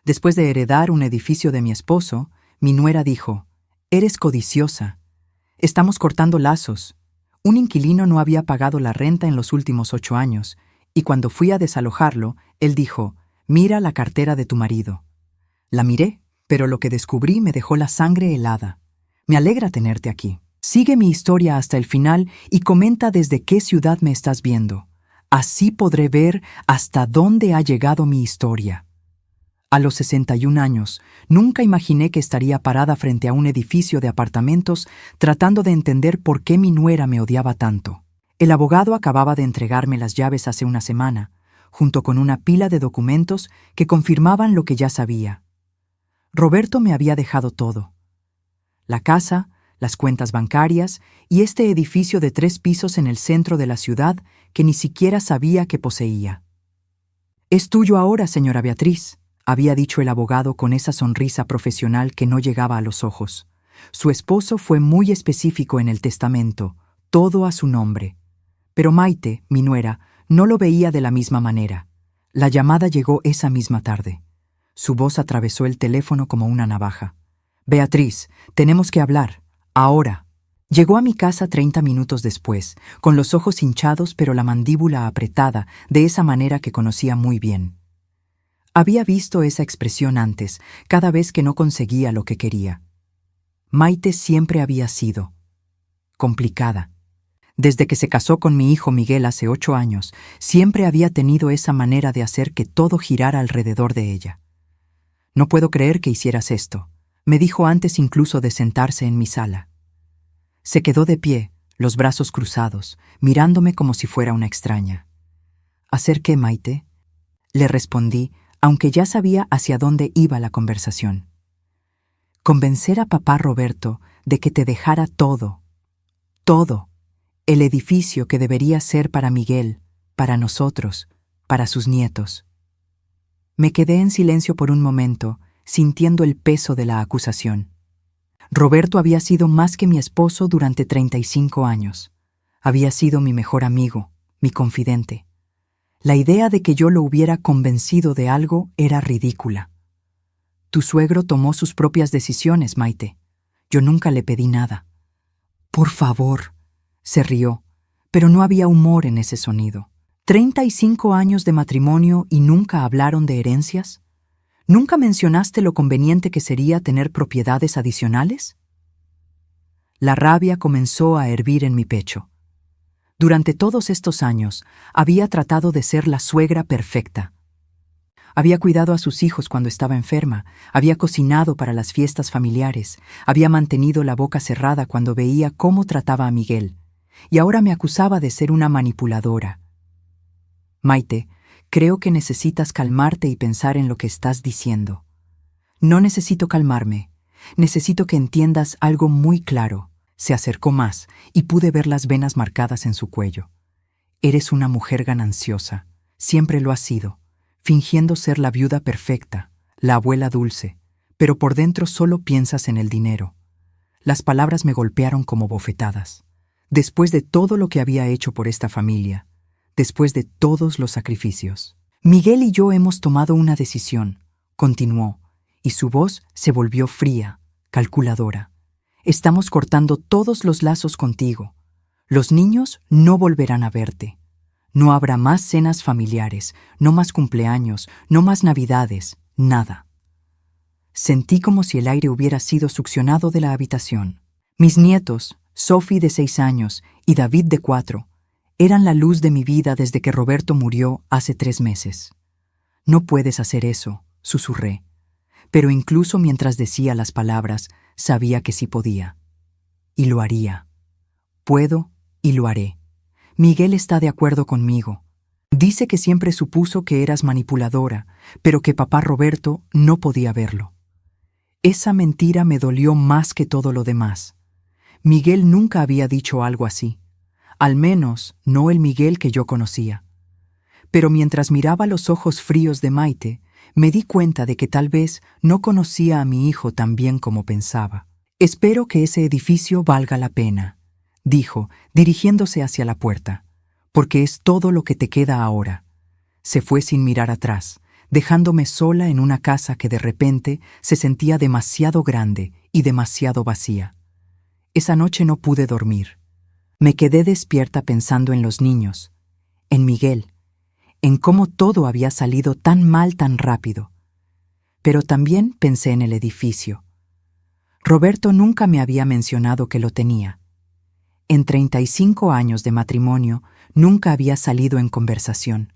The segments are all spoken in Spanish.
Después de heredar un edificio de mi esposo, mi nuera dijo: «Eres codiciosa. Estamos cortando lazos». Un inquilino no había pagado la renta en los últimos 8 años, y cuando fui a desalojarlo, él dijo: «Mira la cartera de tu marido». La miré, pero lo que descubrí me dejó la sangre helada. Me alegra tenerte aquí. Sigue mi historia hasta el final y comenta desde qué ciudad me estás viendo. Así podré ver hasta dónde ha llegado mi historia. A los 61 años, nunca imaginé que estaría parada frente a un edificio de apartamentos tratando de entender por qué mi nuera me odiaba tanto. El abogado acababa de entregarme las llaves hace una semana, junto con una pila de documentos que confirmaban lo que ya sabía. Roberto me había dejado todo: la casa, las cuentas bancarias y este edificio de 3 pisos en el centro de la ciudad que ni siquiera sabía que poseía. «Es tuyo ahora, señora Beatriz», había dicho el abogado con esa sonrisa profesional que no llegaba a los ojos. Su esposo fue muy específico en el testamento, todo a su nombre. Pero Maite, mi nuera, no lo veía de la misma manera. La llamada llegó esa misma tarde. Su voz atravesó el teléfono como una navaja. «Beatriz, tenemos que hablar. Ahora». Llegó a mi casa 30 minutos después, con los ojos hinchados pero la mandíbula apretada, de esa manera que conocía muy bien. Había visto esa expresión antes, cada vez que no conseguía lo que quería. Maite siempre había sido complicada. Desde que se casó con mi hijo Miguel hace 8 años, siempre había tenido esa manera de hacer que todo girara alrededor de ella. «No puedo creer que hicieras esto», me dijo antes incluso de sentarse en mi sala. Se quedó de pie, los brazos cruzados, mirándome como si fuera una extraña. «¿Hacer qué, Maite?», le respondí, aunque ya sabía hacia dónde iba la conversación. «Convencer a papá Roberto de que te dejara todo, todo, el edificio que debería ser para Miguel, para nosotros, para sus nietos». Me quedé en silencio por un momento, sintiendo el peso de la acusación. Roberto había sido más que mi esposo durante 35 años. Había sido mi mejor amigo, mi confidente. La idea de que yo lo hubiera convencido de algo era ridícula. «Tu suegro tomó sus propias decisiones, Maite. Yo nunca le pedí nada». «Por favor», se rió, pero no había humor en ese sonido. «¿35 años de matrimonio y nunca hablaron de herencias? ¿Nunca mencionaste lo conveniente que sería tener propiedades adicionales?» La rabia comenzó a hervir en mi pecho. Durante todos estos años había tratado de ser la suegra perfecta. Había cuidado a sus hijos cuando estaba enferma, había cocinado para las fiestas familiares, había mantenido la boca cerrada cuando veía cómo trataba a Miguel, y ahora me acusaba de ser una manipuladora. «Maite, creo que necesitas calmarte y pensar en lo que estás diciendo». «No necesito calmarme. Necesito que entiendas algo muy claro». Se acercó más y pude ver las venas marcadas en su cuello. «Eres una mujer gananciosa. Siempre lo has sido, fingiendo ser la viuda perfecta, la abuela dulce, pero por dentro solo piensas en el dinero». Las palabras me golpearon como bofetadas. Después de todo lo que había hecho por esta familia, después de todos los sacrificios. «Miguel y yo hemos tomado una decisión», continuó, y su voz se volvió fría, calculadora. «Estamos cortando todos los lazos contigo. Los niños no volverán a verte. No habrá más cenas familiares, no más cumpleaños, no más navidades, nada». Sentí como si el aire hubiera sido succionado de la habitación. Mis nietos, Sophie de 6 años y David de 4, eran la luz de mi vida desde que Roberto murió hace 3 meses. «No puedes hacer eso», susurré. Pero incluso mientras decía las palabras, sabía que sí podía. Y lo haría. Puedo y lo haré. Miguel está de acuerdo conmigo. Dice que siempre supuso que eras manipuladora, pero que papá Roberto no podía verlo. Esa mentira me dolió más que todo lo demás. Miguel nunca había dicho algo así. Al menos no el Miguel que yo conocía. Pero mientras miraba los ojos fríos de Maite, me di cuenta de que tal vez no conocía a mi hijo tan bien como pensaba. «Espero que ese edificio valga la pena», dijo, dirigiéndose hacia la puerta, «porque es todo lo que te queda ahora». Se fue sin mirar atrás, dejándome sola en una casa que de repente se sentía demasiado grande y demasiado vacía. Esa noche no pude dormir. Me quedé despierta pensando en los niños, en Miguel, en cómo todo había salido tan mal tan rápido. Pero también pensé en el edificio. Roberto nunca me había mencionado que lo tenía. En 35 años de matrimonio nunca había salido en conversación.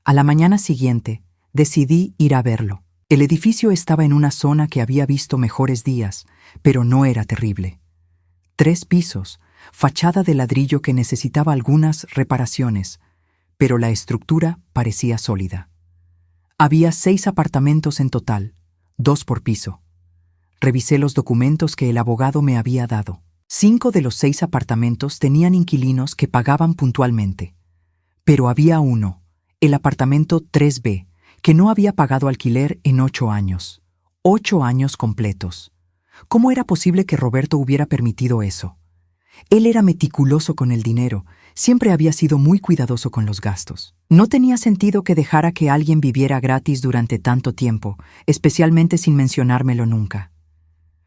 A la mañana siguiente, decidí ir a verlo. El edificio estaba en una zona que había visto mejores días, pero no era terrible. 3 pisos, fachada de ladrillo que necesitaba algunas reparaciones, pero la estructura parecía sólida. Había 6 apartamentos en total, 2 por piso. Revisé los documentos que el abogado me había dado. 5 de los 6 apartamentos tenían inquilinos que pagaban puntualmente. Pero había uno, el apartamento 3B, que no había pagado alquiler en 8 años. 8 años completos. ¿Cómo era posible que Roberto hubiera permitido eso? Él era meticuloso con el dinero, siempre había sido muy cuidadoso con los gastos. No tenía sentido que dejara que alguien viviera gratis durante tanto tiempo, especialmente sin mencionármelo nunca.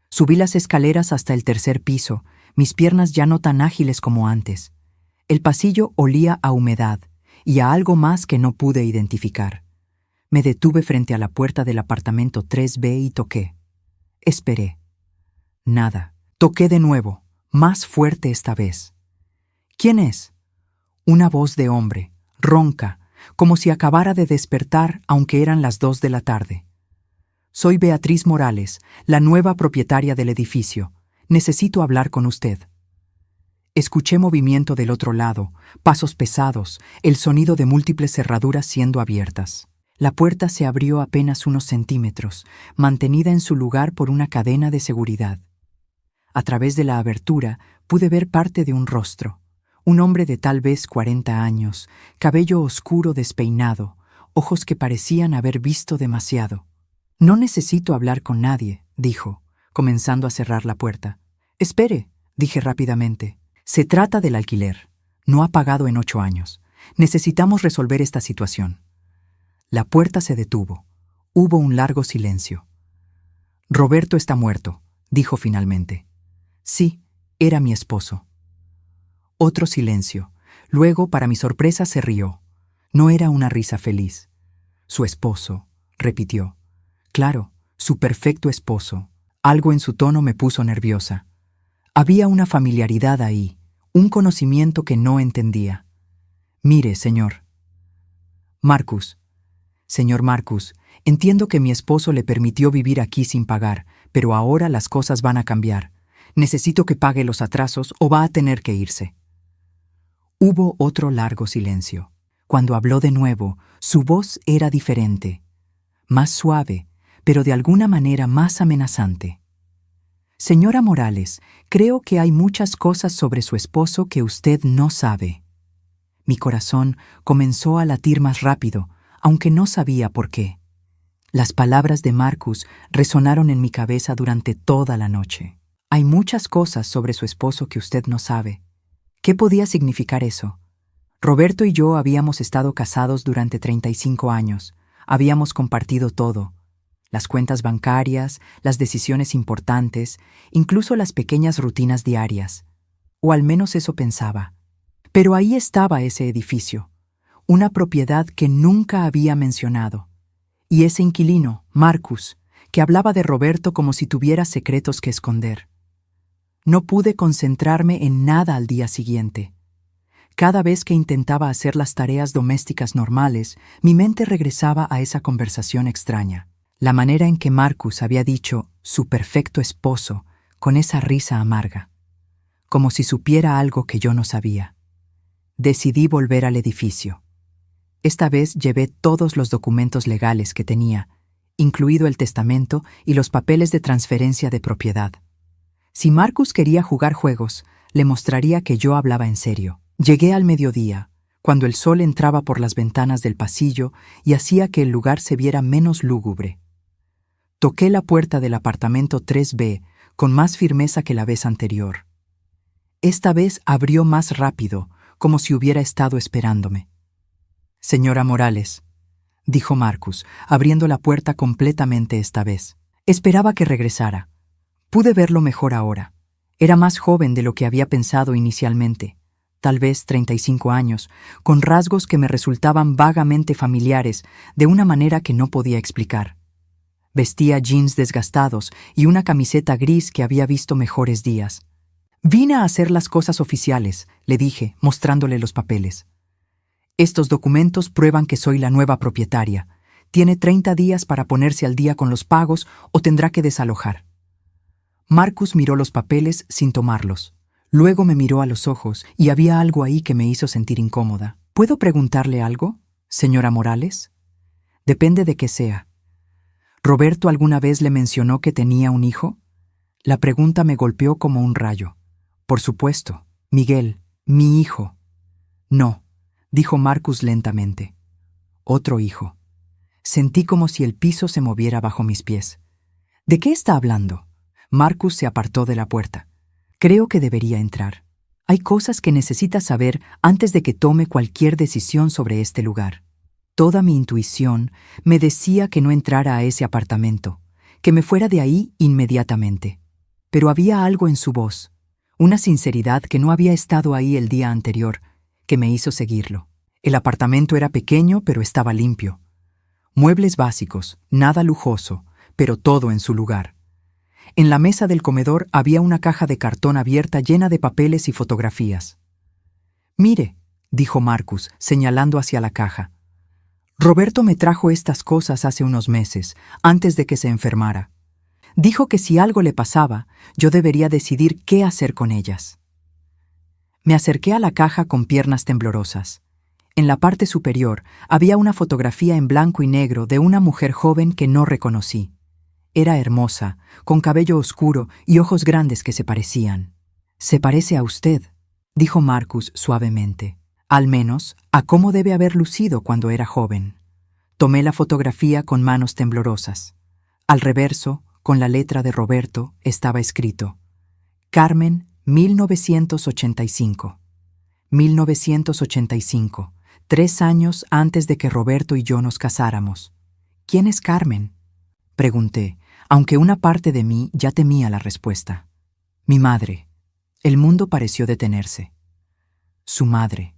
Subí las escaleras hasta el 3er piso, mis piernas ya no tan ágiles como antes. El pasillo olía a humedad y a algo más que no pude identificar. Me detuve frente a la puerta del apartamento 3B y toqué. Esperé. Nada. Toqué de nuevo, más fuerte esta vez. ¿Quién es? Una voz de hombre, ronca, como si acabara de despertar aunque eran las 2 de la tarde. Soy Beatriz Morales, la nueva propietaria del edificio. Necesito hablar con usted. Escuché movimiento del otro lado, pasos pesados, el sonido de múltiples cerraduras siendo abiertas. La puerta se abrió apenas unos centímetros, mantenida en su lugar por una cadena de seguridad. A través de la abertura pude ver parte de un rostro. Un hombre de tal vez 40 años, cabello oscuro despeinado, ojos que parecían haber visto demasiado. «No necesito hablar con nadie», dijo, comenzando a cerrar la puerta. «Espere», dije rápidamente. «Se trata del alquiler. No ha pagado en 8 años. Necesitamos resolver esta situación». La puerta se detuvo. Hubo un largo silencio. «Roberto está muerto», dijo finalmente. «Sí, era mi esposo». Otro silencio. Luego, para mi sorpresa, se rió. No era una risa feliz. «Su esposo», repitió. «Claro, su perfecto esposo». Algo en su tono me puso nerviosa. Había una familiaridad ahí, un conocimiento que no entendía. «Mire, señor». «Marcus». «Señor Marcus, entiendo que mi esposo le permitió vivir aquí sin pagar, pero ahora las cosas van a cambiar. Necesito que pague los atrasos o va a tener que irse». Hubo otro largo silencio. Cuando habló de nuevo, su voz era diferente, más suave, pero de alguna manera más amenazante. «Señora Morales, creo que hay muchas cosas sobre su esposo que usted no sabe». Mi corazón comenzó a latir más rápido, aunque no sabía por qué. Las palabras de Marcus resonaron en mi cabeza durante toda la noche. «Hay muchas cosas sobre su esposo que usted no sabe». ¿Qué podía significar eso? Roberto y yo habíamos estado casados durante 35 años. Habíamos compartido todo. Las cuentas bancarias, las decisiones importantes, incluso las pequeñas rutinas diarias. O al menos eso pensaba. Pero ahí estaba ese edificio, una propiedad que nunca había mencionado. Y ese inquilino, Marcus, que hablaba de Roberto como si tuviera secretos que esconder. No pude concentrarme en nada al día siguiente. Cada vez que intentaba hacer las tareas domésticas normales, mi mente regresaba a esa conversación extraña. La manera en que Marcus había dicho «su perfecto esposo» con esa risa amarga. Como si supiera algo que yo no sabía. Decidí volver al edificio. Esta vez llevé todos los documentos legales que tenía, incluido el testamento y los papeles de transferencia de propiedad. Si Marcus quería jugar juegos, le mostraría que yo hablaba en serio. Llegué al mediodía, cuando el sol entraba por las ventanas del pasillo y hacía que el lugar se viera menos lúgubre. Toqué la puerta del apartamento 3B con más firmeza que la vez anterior. Esta vez abrió más rápido, como si hubiera estado esperándome. «Señora Morales», dijo Marcus, abriendo la puerta completamente esta vez. Esperaba que regresara. Pude verlo mejor ahora. Era más joven de lo que había pensado inicialmente, tal vez 35 años, con rasgos que me resultaban vagamente familiares de una manera que no podía explicar. Vestía jeans desgastados y una camiseta gris que había visto mejores días. «Vine a hacer las cosas oficiales», le dije, mostrándole los papeles. «Estos documentos prueban que soy la nueva propietaria. Tiene 30 días para ponerse al día con los pagos o tendrá que desalojar». Marcus miró los papeles sin tomarlos. Luego me miró a los ojos y había algo ahí que me hizo sentir incómoda. «¿Puedo preguntarle algo, señora Morales?» «Depende de qué sea». «¿Roberto alguna vez le mencionó que tenía un hijo?» La pregunta me golpeó como un rayo. «Por supuesto, Miguel, mi hijo». «No», dijo Marcus lentamente. «Otro hijo». Sentí como si el piso se moviera bajo mis pies. «¿De qué está hablando?» Marcus se apartó de la puerta. «Creo que debería entrar. Hay cosas que necesita saber antes de que tome cualquier decisión sobre este lugar». Toda mi intuición me decía que no entrara a ese apartamento, que me fuera de ahí inmediatamente. Pero había algo en su voz, una sinceridad que no había estado ahí el día anterior, que me hizo seguirlo. El apartamento era pequeño, pero estaba limpio. Muebles básicos, nada lujoso, pero todo en su lugar. En la mesa del comedor había una caja de cartón abierta llena de papeles y fotografías. «Mire», dijo Marcus, señalando hacia la caja. «Roberto me trajo estas cosas hace unos meses, antes de que se enfermara. Dijo que si algo le pasaba, yo debería decidir qué hacer con ellas». Me acerqué a la caja con piernas temblorosas. En la parte superior había una fotografía en blanco y negro de una mujer joven que no reconocí. Era hermosa, con cabello oscuro y ojos grandes que se parecían. «Se parece a usted», dijo Marcus suavemente. «Al menos a cómo debe haber lucido cuando era joven». Tomé la fotografía con manos temblorosas. Al reverso, con la letra de Roberto, estaba escrito: «Carmen, 1985». 1985, 3 años antes de que Roberto y yo nos casáramos. «¿Quién es Carmen?», pregunté, aunque una parte de mí ya temía la respuesta. «Mi madre». El mundo pareció detenerse. «Su madre».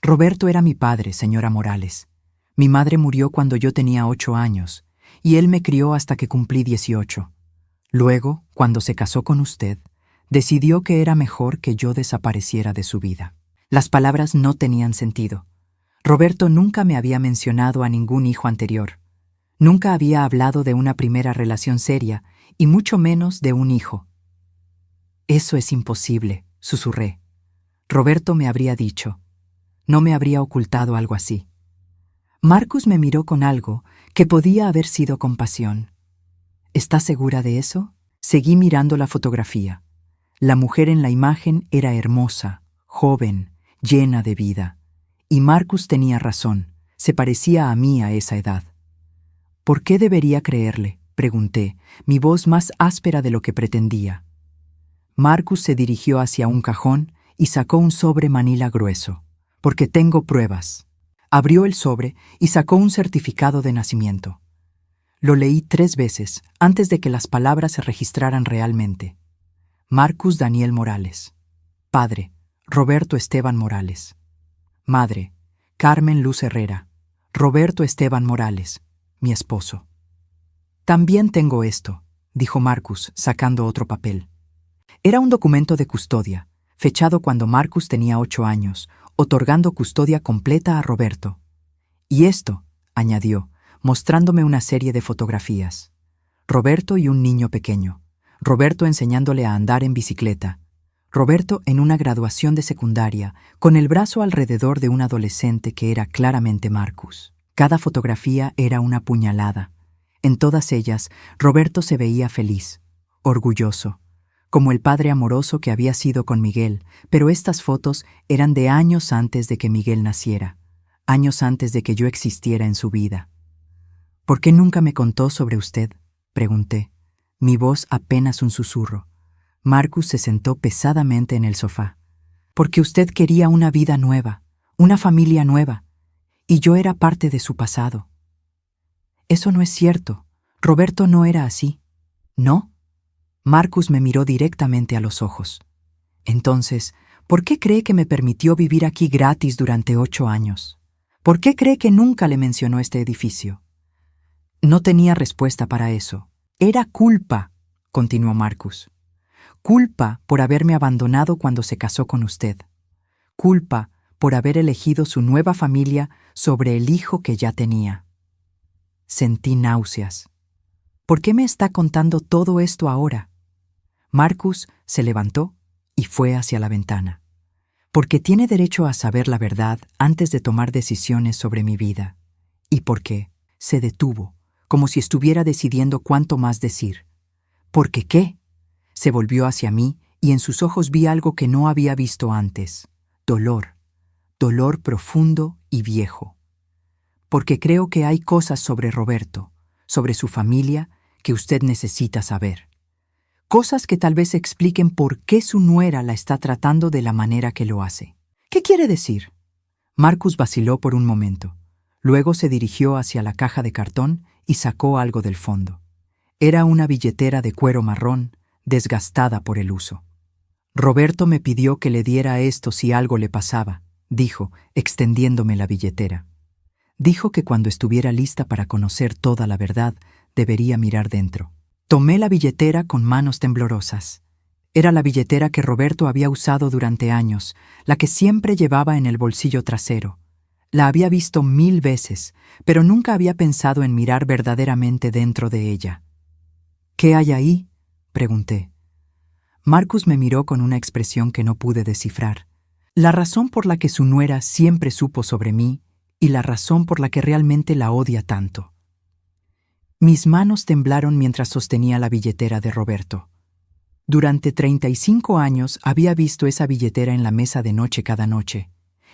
«Roberto era mi padre, señora Morales. Mi madre murió cuando yo tenía 8 años, y él me crió hasta que cumplí 18. Luego, cuando se casó con usted, decidió que era mejor que yo desapareciera de su vida». Las palabras no tenían sentido. Roberto nunca me había mencionado a ningún hijo anterior. Nunca había hablado de una primera relación seria, y mucho menos de un hijo. «Eso es imposible», susurré. Roberto me habría dicho. No me habría ocultado algo así. Marcus me miró con algo que podía haber sido compasión. «¿Está segura de eso?». Seguí mirando la fotografía. La mujer en la imagen era hermosa, joven, llena de vida. Y Marcus tenía razón, se parecía a mí a esa edad. «¿Por qué debería creerle?», pregunté, mi voz más áspera de lo que pretendía. Marcus se dirigió hacia un cajón y sacó un sobre manila grueso. «Porque tengo pruebas». Abrió el sobre y sacó un certificado de nacimiento. Lo leí 3 veces antes de que las palabras se registraran realmente. Marcus Daniel Morales. Padre, Roberto Esteban Morales. Madre, Carmen Luz Herrera. Roberto Esteban Morales, mi esposo. «También tengo esto», dijo Marcus, sacando otro papel. Era un documento de custodia, fechado cuando Marcus tenía 8 años, otorgando custodia completa a Roberto. «Y esto», añadió, mostrándome una serie de fotografías. Roberto y un niño pequeño. Roberto enseñándole a andar en bicicleta. Roberto en una graduación de secundaria, con el brazo alrededor de un adolescente que era claramente Marcus. Cada fotografía era una puñalada. En todas ellas, Roberto se veía feliz, orgulloso, como el padre amoroso que había sido con Miguel, pero estas fotos eran de años antes de que Miguel naciera, años antes de que yo existiera en su vida. «¿Por qué nunca me contó sobre usted?», pregunté, mi voz apenas un susurro. Marcus se sentó pesadamente en el sofá. «Porque usted quería una vida nueva, una familia nueva, y yo era parte de su pasado». Eso no es cierto. Roberto no era así. ¿No? Marcus me miró directamente a los ojos. Entonces, ¿por qué cree que me permitió vivir aquí gratis durante 8 años? ¿Por qué cree que nunca le mencionó este edificio? No tenía respuesta para eso. Era culpa, continuó Marcus. Culpa por haberme abandonado cuando se casó con usted. Culpa por haber elegido su nueva familia sobre el hijo que ya tenía. Sentí náuseas. ¿Por qué me está contando todo esto ahora? Marcus se levantó y fue hacia la ventana. Porque tiene derecho a saber la verdad antes de tomar decisiones sobre mi vida. Y porque se detuvo, como si estuviera decidiendo cuánto más decir. ¿Porque qué? Se volvió hacia mí y en sus ojos vi algo que no había visto antes. Dolor. Dolor profundo y viejo. Porque creo que hay cosas sobre Roberto, sobre su familia, que usted necesita saber. Cosas que tal vez expliquen por qué su nuera la está tratando de la manera que lo hace. ¿Qué quiere decir? Marcus vaciló por un momento. Luego se dirigió hacia la caja de cartón y sacó algo del fondo. Era una billetera de cuero marrón, desgastada por el uso. Roberto me pidió que le diera esto si algo le pasaba, dijo, extendiéndome la billetera. Dijo que cuando estuviera lista para conocer toda la verdad, debería mirar dentro. Tomé la billetera con manos temblorosas. Era la billetera que Roberto había usado durante años, la que siempre llevaba en el bolsillo trasero. La había visto 1000 veces, pero nunca había pensado en mirar verdaderamente dentro de ella. ¿Qué hay ahí?, pregunté. Marcus me miró con una expresión que no pude descifrar. La razón por la que su nuera siempre supo sobre mí y la razón por la que realmente la odia tanto. Mis manos temblaron mientras sostenía la billetera de Roberto. Durante 35 años había visto esa billetera en la mesa de noche cada noche,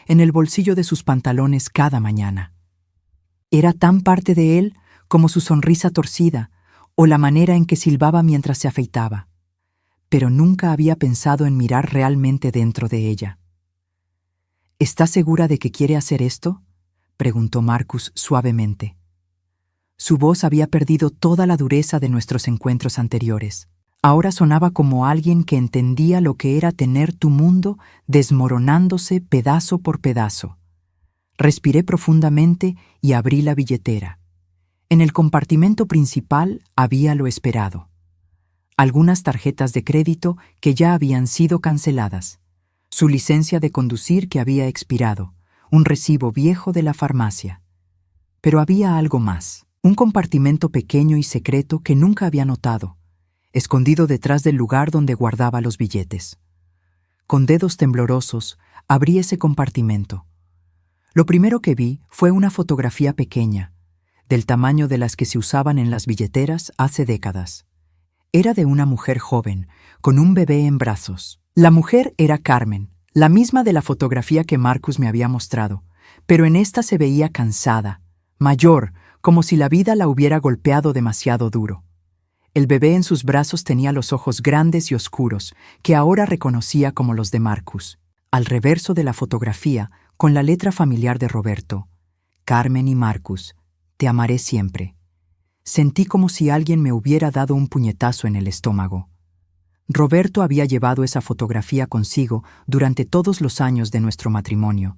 en el bolsillo de sus pantalones cada mañana. Era tan parte de él como su sonrisa torcida o la manera en que silbaba mientras se afeitaba. Pero nunca había pensado en mirar realmente dentro de ella. ¿Está segura de que quiere hacer esto?, preguntó Marcus suavemente. Su voz había perdido toda la dureza de nuestros encuentros anteriores. Ahora sonaba como alguien que entendía lo que era tener tu mundo desmoronándose pedazo por pedazo. Respiré profundamente y abrí la billetera. En el compartimento principal había lo esperado. Algunas tarjetas de crédito que ya habían sido canceladas, su licencia de conducir que había expirado, un recibo viejo de la farmacia. Pero había algo más, un compartimento pequeño y secreto que nunca había notado, escondido detrás del lugar donde guardaba los billetes. Con dedos temblorosos, abrí ese compartimento. Lo primero que vi fue una fotografía pequeña, del tamaño de las que se usaban en las billeteras hace décadas. Era de una mujer joven, con un bebé en brazos. La mujer era Carmen, la misma de la fotografía que Marcus me había mostrado, pero en esta se veía cansada, mayor, como si la vida la hubiera golpeado demasiado duro. El bebé en sus brazos tenía los ojos grandes y oscuros, que ahora reconocía como los de Marcus. Al reverso de la fotografía, con la letra familiar de Roberto, Carmen y Marcus, te amaré siempre. Sentí como si alguien me hubiera dado un puñetazo en el estómago. Roberto había llevado esa fotografía consigo durante todos los años de nuestro matrimonio.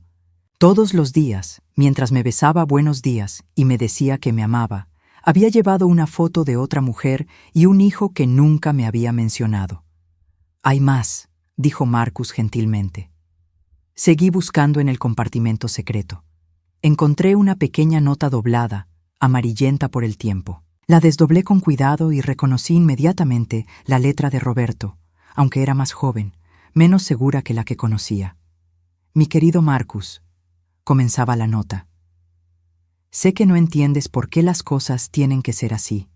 Todos los días, mientras me besaba buenos días y me decía que me amaba, había llevado una foto de otra mujer y un hijo que nunca me había mencionado. «Hay más», dijo Marcus gentilmente. Seguí buscando en el compartimento secreto. Encontré una pequeña nota doblada, amarillenta por el tiempo. La desdoblé con cuidado y reconocí inmediatamente la letra de Roberto, aunque era más joven, menos segura que la que conocía. «Mi querido Marcus», comenzaba la nota. «Sé que no entiendes por qué las cosas tienen que ser así.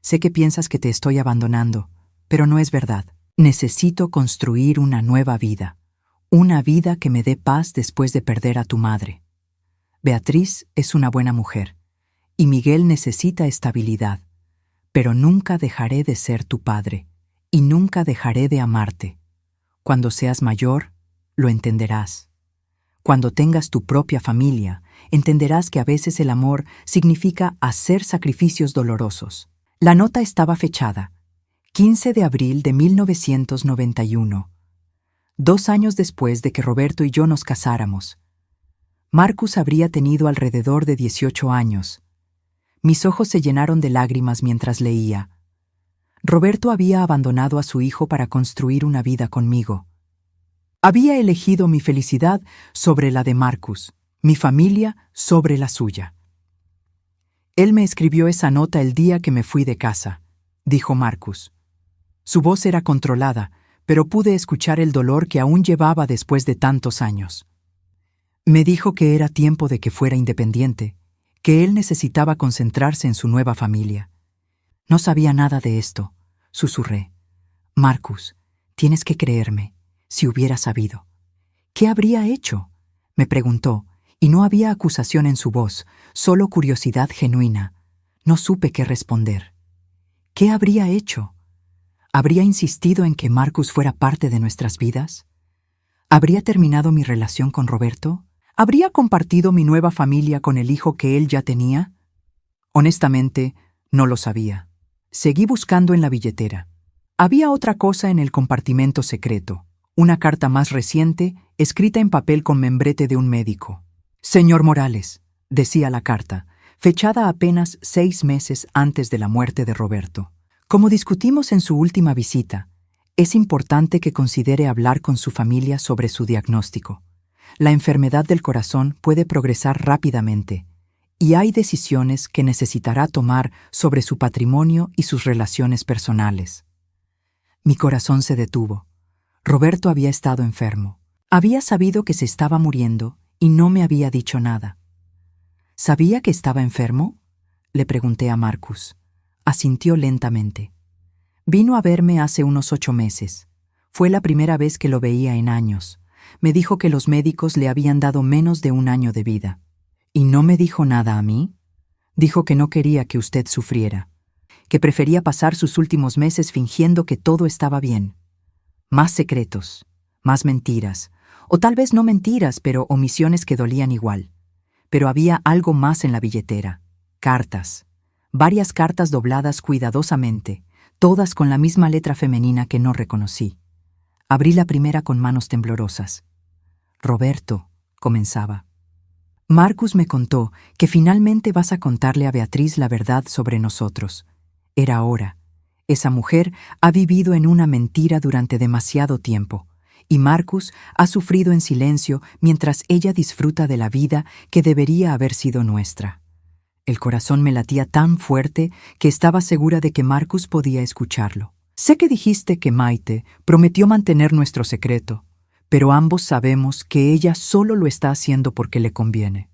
Sé que piensas que te estoy abandonando, pero no es verdad. Necesito construir una nueva vida, una vida que me dé paz después de perder a tu madre. Beatriz es una buena mujer, y Miguel necesita estabilidad, pero nunca dejaré de ser tu padre, y nunca dejaré de amarte. Cuando seas mayor, lo entenderás. Cuando tengas tu propia familia, entenderás que a veces el amor significa hacer sacrificios dolorosos. La nota estaba fechada, 15 de abril de 1991, 2 años después de que Roberto y yo nos casáramos. Marcus habría tenido alrededor de 18 años. Mis ojos se llenaron de lágrimas mientras leía. Roberto había abandonado a su hijo para construir una vida conmigo. Había elegido mi felicidad sobre la de Marcus, mi familia sobre la suya. Él me escribió esa nota el día que me fui de casa, dijo Marcus. Su voz era controlada, pero pude escuchar el dolor que aún llevaba después de tantos años. Me dijo que era tiempo de que fuera independiente, que él necesitaba concentrarse en su nueva familia. No sabía nada de esto, susurré. Marcus, tienes que creerme, si hubiera sabido. ¿Qué habría hecho?, me preguntó, y no había acusación en su voz, solo curiosidad genuina. No supe qué responder. ¿Qué habría hecho? ¿Habría insistido en que Marcus fuera parte de nuestras vidas? ¿Habría terminado mi relación con Roberto? ¿Habría compartido mi nueva familia con el hijo que él ya tenía? Honestamente, no lo sabía. Seguí buscando en la billetera. Había otra cosa en el compartimento secreto, una carta más reciente, escrita en papel con membrete de un médico. Señor Morales, decía la carta, fechada apenas 6 meses antes de la muerte de Roberto. Como discutimos en su última visita, es importante que considere hablar con su familia sobre su diagnóstico. La enfermedad del corazón puede progresar rápidamente, y hay decisiones que necesitará tomar sobre su patrimonio y sus relaciones personales. Mi corazón se detuvo. Roberto había estado enfermo. Había sabido que se estaba muriendo y no me había dicho nada. ¿Sabía que estaba enfermo?, le pregunté a Marcus. Asintió lentamente. Vino a verme hace unos 8 meses. Fue la primera vez que lo veía en años. Me dijo que los médicos le habían dado menos de 1 año de vida. ¿Y no me dijo nada a mí? Dijo que no quería que usted sufriera, que prefería pasar sus últimos meses fingiendo que todo estaba bien. Más secretos, más mentiras, o tal vez no mentiras, pero omisiones que dolían igual. Pero había algo más en la billetera. Cartas. Varias cartas dobladas cuidadosamente, todas con la misma letra femenina que no reconocí. Abrí la primera con manos temblorosas. Roberto, comenzaba. Marcus me contó que finalmente vas a contarle a Beatriz la verdad sobre nosotros. Era hora. Esa mujer ha vivido en una mentira durante demasiado tiempo, y Marcus ha sufrido en silencio mientras ella disfruta de la vida que debería haber sido nuestra. El corazón me latía tan fuerte que estaba segura de que Marcus podía escucharlo. Sé que dijiste que Maite prometió mantener nuestro secreto, pero ambos sabemos que ella solo lo está haciendo porque le conviene.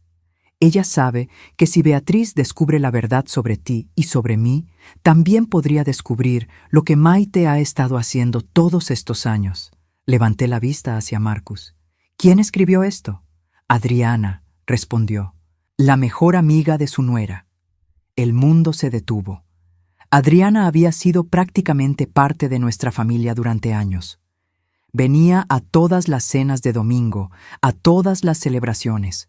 Ella sabe que si Beatriz descubre la verdad sobre ti y sobre mí, también podría descubrir lo que Maite ha estado haciendo todos estos años. Levanté la vista hacia Marcus. ¿Quién escribió esto? Adriana, respondió, la mejor amiga de su nuera. El mundo se detuvo. Adriana había sido prácticamente parte de nuestra familia durante años. Venía a todas las cenas de domingo, a todas las celebraciones.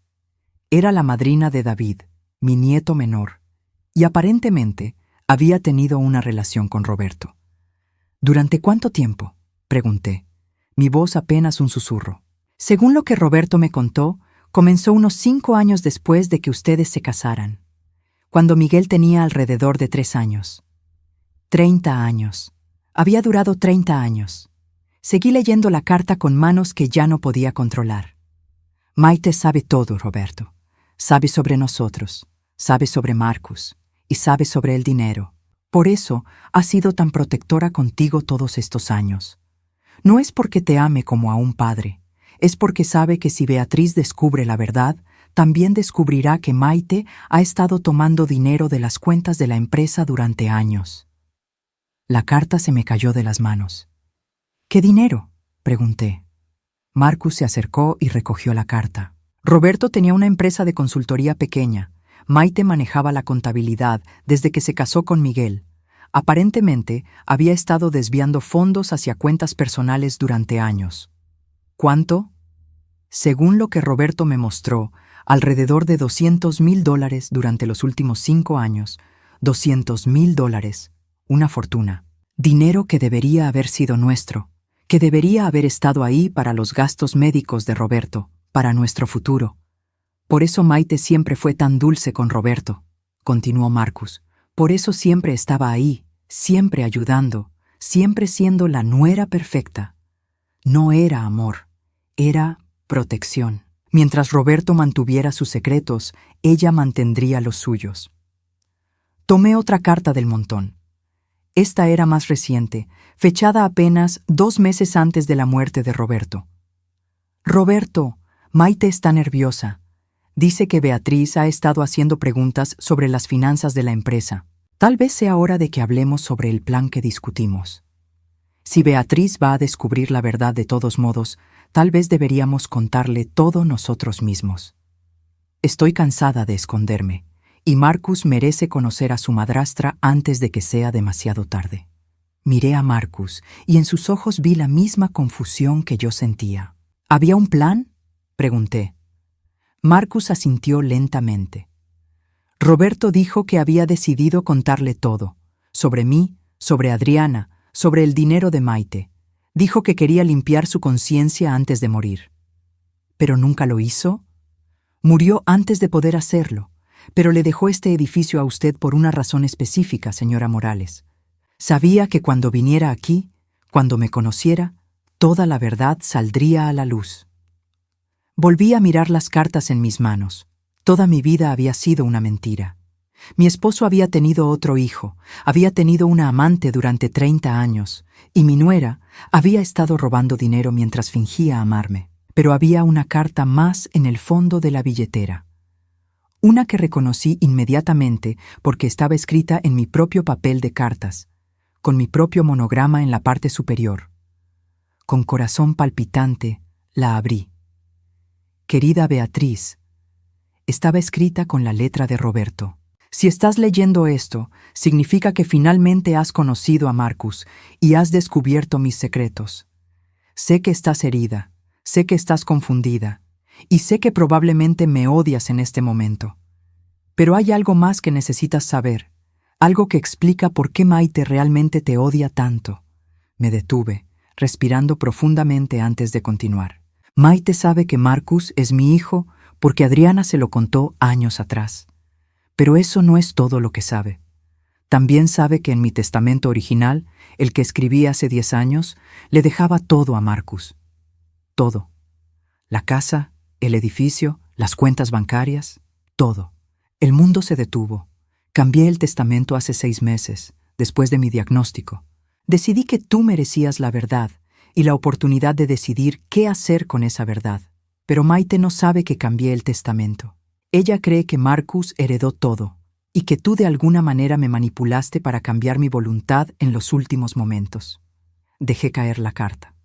Era la madrina de David, mi nieto menor, y aparentemente había tenido una relación con Roberto. ¿Durante cuánto tiempo?, pregunté, mi voz apenas un susurro. Según lo que Roberto me contó, comenzó unos 5 años después de que ustedes se casaran, cuando Miguel tenía alrededor de 3 años. 30 años. Había durado 30 años. Seguí leyendo la carta con manos que ya no podía controlar. Maite sabe todo, Roberto. Sabe sobre nosotros, sabe sobre Marcus y sabe sobre el dinero. Por eso ha sido tan protectora contigo todos estos años. No es porque te ame como a un padre, es porque sabe que si Beatriz descubre la verdad, también descubrirá que Maite ha estado tomando dinero de las cuentas de la empresa durante años. La carta se me cayó de las manos. ¿Qué dinero?, pregunté. Marcus se acercó y recogió la carta. Roberto tenía una empresa de consultoría pequeña. Maite manejaba la contabilidad desde que se casó con Miguel. Aparentemente, había estado desviando fondos hacia cuentas personales durante años. ¿Cuánto? Según lo que Roberto me mostró, alrededor de $200,000 durante los últimos 5 años. $200,000, una fortuna. Dinero que debería haber sido nuestro, que debería haber estado ahí para los gastos médicos de Roberto, para nuestro futuro. Por eso Maite siempre fue tan dulce con Roberto, continuó Marcus. Por eso siempre estaba ahí, siempre ayudando, siempre siendo la nuera perfecta. No era amor, era protección. Mientras Roberto mantuviera sus secretos, ella mantendría los suyos. Tomé otra carta del montón. Esta era más reciente, fechada apenas 2 meses antes de la muerte de Roberto. Roberto, Maite está nerviosa. Dice que Beatriz ha estado haciendo preguntas sobre las finanzas de la empresa. Tal vez sea hora de que hablemos sobre el plan que discutimos. Si Beatriz va a descubrir la verdad de todos modos, tal vez deberíamos contarle todo nosotros mismos. Estoy cansada de esconderme, y Marcus merece conocer a su madrastra antes de que sea demasiado tarde. Miré a Marcus, y en sus ojos vi la misma confusión que yo sentía. ¿Había un plan?, pregunté. Marcus asintió lentamente. Roberto dijo que había decidido contarle todo, sobre mí, sobre Adriana, sobre el dinero de Maite. Dijo que quería limpiar su conciencia antes de morir. ¿Pero nunca lo hizo? Murió antes de poder hacerlo, pero le dejó este edificio a usted por una razón específica, señora Morales. Sabía que cuando viniera aquí, cuando me conociera, toda la verdad saldría a la luz. Volví a mirar las cartas en mis manos. Toda mi vida había sido una mentira. Mi esposo había tenido otro hijo, había tenido una amante durante 30 años, y mi nuera había estado robando dinero mientras fingía amarme. Pero había una carta más en el fondo de la billetera. Una que reconocí inmediatamente porque estaba escrita en mi propio papel de cartas, con mi propio monograma en la parte superior. Con corazón palpitante, la abrí. Querida Beatriz, estaba escrita con la letra de Roberto. Si estás leyendo esto, significa que finalmente has conocido a Marcus y has descubierto mis secretos. Sé que estás herida, sé que estás confundida, y sé que probablemente me odias en este momento. Pero hay algo más que necesitas saber, algo que explica por qué Maite realmente te odia tanto. Me detuve, respirando profundamente antes de continuar. Maite sabe que Marcus es mi hijo porque Adriana se lo contó años atrás. Pero eso no es todo lo que sabe. También sabe que en mi testamento original, el que escribí hace 10 años, le dejaba todo a Marcus. Todo. La casa, el edificio, las cuentas bancarias, todo. El mundo se detuvo. Cambié el testamento hace 6 meses, después de mi diagnóstico. Decidí que tú merecías la verdad y la oportunidad de decidir qué hacer con esa verdad. Pero Maite no sabe que cambié el testamento. Ella cree que Marcus heredó todo y que tú de alguna manera me manipulaste para cambiar mi voluntad en los últimos momentos. Dejé caer la carta.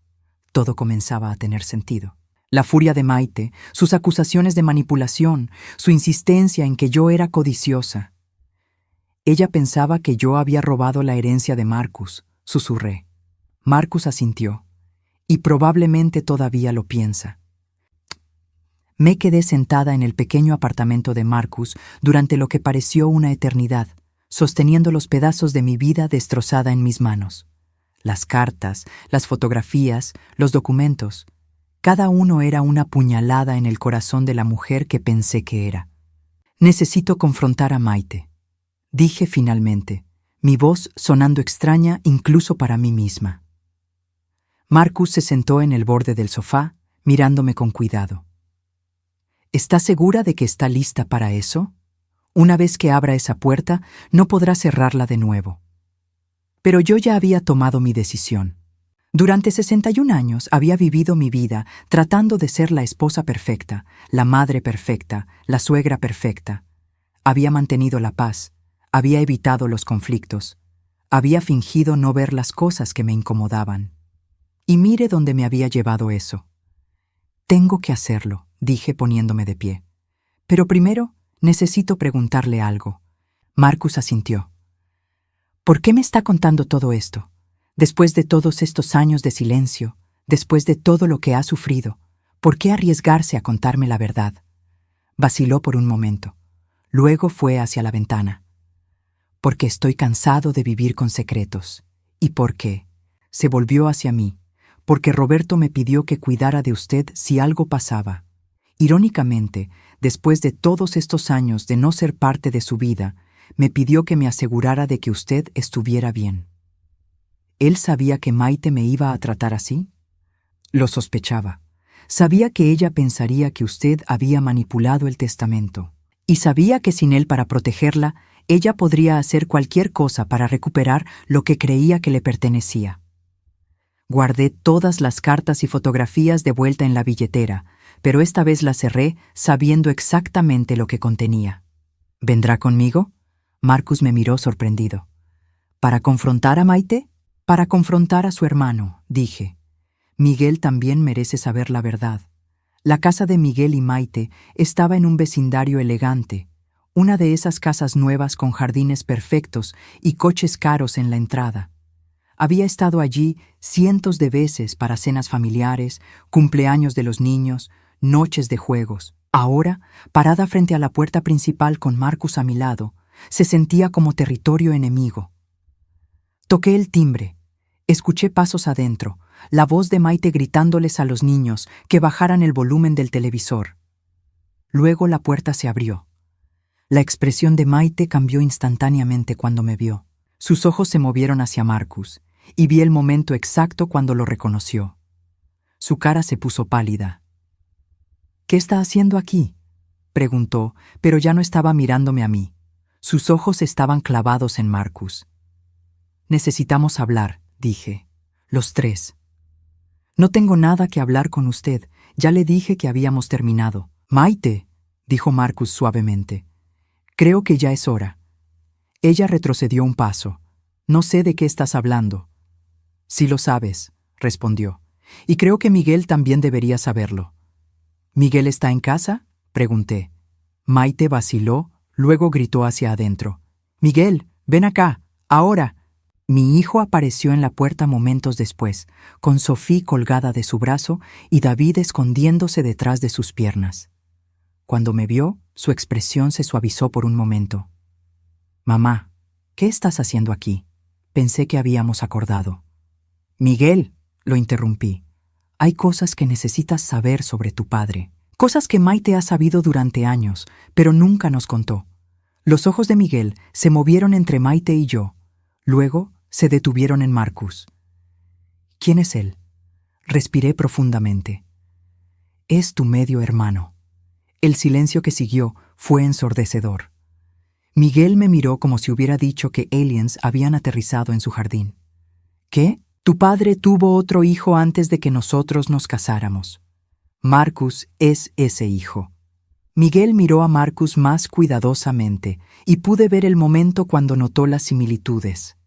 Todo comenzaba a tener sentido. La furia de Maite, sus acusaciones de manipulación, su insistencia en que yo era codiciosa. Ella pensaba que yo había robado la herencia de Marcus, susurré. Marcus asintió, y probablemente todavía lo piensa. Me quedé sentada en el pequeño apartamento de Marcus durante lo que pareció una eternidad, sosteniendo los pedazos de mi vida destrozada en mis manos. Las cartas, las fotografías, los documentos. Cada uno era una puñalada en el corazón de la mujer que pensé que era. Necesito confrontar a Maite, dije finalmente, mi voz sonando extraña incluso para mí misma. Marcus se sentó en el borde del sofá, mirándome con cuidado. ¿Estás segura de que está lista para eso? Una vez que abra esa puerta, no podrá cerrarla de nuevo. Pero yo ya había tomado mi decisión. Durante 61 años había vivido mi vida tratando de ser la esposa perfecta, la madre perfecta, la suegra perfecta. Había mantenido la paz, había evitado los conflictos, había fingido no ver las cosas que me incomodaban. Y mire dónde me había llevado eso. Tengo que hacerlo, dije poniéndome de pie. Pero primero necesito preguntarle algo. Marcus asintió. ¿Por qué me está contando todo esto? Después de todos estos años de silencio, después de todo lo que ha sufrido, ¿Por qué arriesgarse a contarme la verdad? Vaciló por un momento. Luego fue hacia la ventana. Porque estoy cansado de vivir con secretos. ¿Y por qué? Se volvió hacia mí. Porque Roberto me pidió que cuidara de usted si algo pasaba. Irónicamente, después de todos estos años de no ser parte de su vida, me pidió que me asegurara de que usted estuviera bien. ¿Él sabía que Maite me iba a tratar así? Lo sospechaba. Sabía que ella pensaría que usted había manipulado el testamento. Y sabía que sin él para protegerla, ella podría hacer cualquier cosa para recuperar lo que creía que le pertenecía. Guardé todas las cartas y fotografías de vuelta en la billetera, pero esta vez la cerré sabiendo exactamente lo que contenía. ¿Vendrá conmigo? Marcus me miró sorprendido. ¿Para confrontar a Maite? Para confrontar a su hermano, dije. Miguel también merece saber la verdad. La casa de Miguel y Maite estaba en un vecindario elegante, una de esas casas nuevas con jardines perfectos y coches caros en la entrada. Había estado allí cientos de veces para cenas familiares, cumpleaños de los niños, noches de juegos. Ahora, parada frente a la puerta principal con Marcus a mi lado, se sentía como territorio enemigo. Toqué el timbre. Escuché pasos adentro, la voz de Maite gritándoles a los niños que bajaran el volumen del televisor. Luego la puerta se abrió. La expresión de Maite cambió instantáneamente cuando me vio. Sus ojos se movieron hacia Marcus, y vi el momento exacto cuando lo reconoció. Su cara se puso pálida. «¿Qué está haciendo aquí?», preguntó, pero ya no estaba mirándome a mí. Sus ojos estaban clavados en Marcus. «Necesitamos hablar», dije. «Los tres». «No tengo nada que hablar con usted. Ya le dije que habíamos terminado». «Maite», dijo Marcus suavemente. «Creo que ya es hora». Ella retrocedió un paso. «No sé de qué estás hablando». «Sí lo sabes», respondió. «Y creo que Miguel también debería saberlo». «¿Miguel está en casa?», pregunté. Maite vaciló, luego gritó hacia adentro. «Miguel, ven acá, ahora». Mi hijo apareció en la puerta momentos después, con Sophie colgada de su brazo y David escondiéndose detrás de sus piernas. Cuando me vio, su expresión se suavizó por un momento. «Mamá, ¿qué estás haciendo aquí?», pensé que habíamos acordado. «Miguel», lo interrumpí, «hay cosas que necesitas saber sobre tu padre. Cosas que Maite ha sabido durante años, pero nunca nos contó». Los ojos de Miguel se movieron entre Maite y yo. Luego se detuvieron en Marcus. «¿Quién es él?», respiré profundamente. «Es tu medio hermano». El silencio que siguió fue ensordecedor. Miguel me miró como si hubiera dicho que aliens habían aterrizado en su jardín. «¿Qué? Tu padre tuvo otro hijo antes de que nosotros nos casáramos. Marcus es ese hijo». Miguel miró a Marcus más cuidadosamente y pude ver el momento cuando notó las similitudes.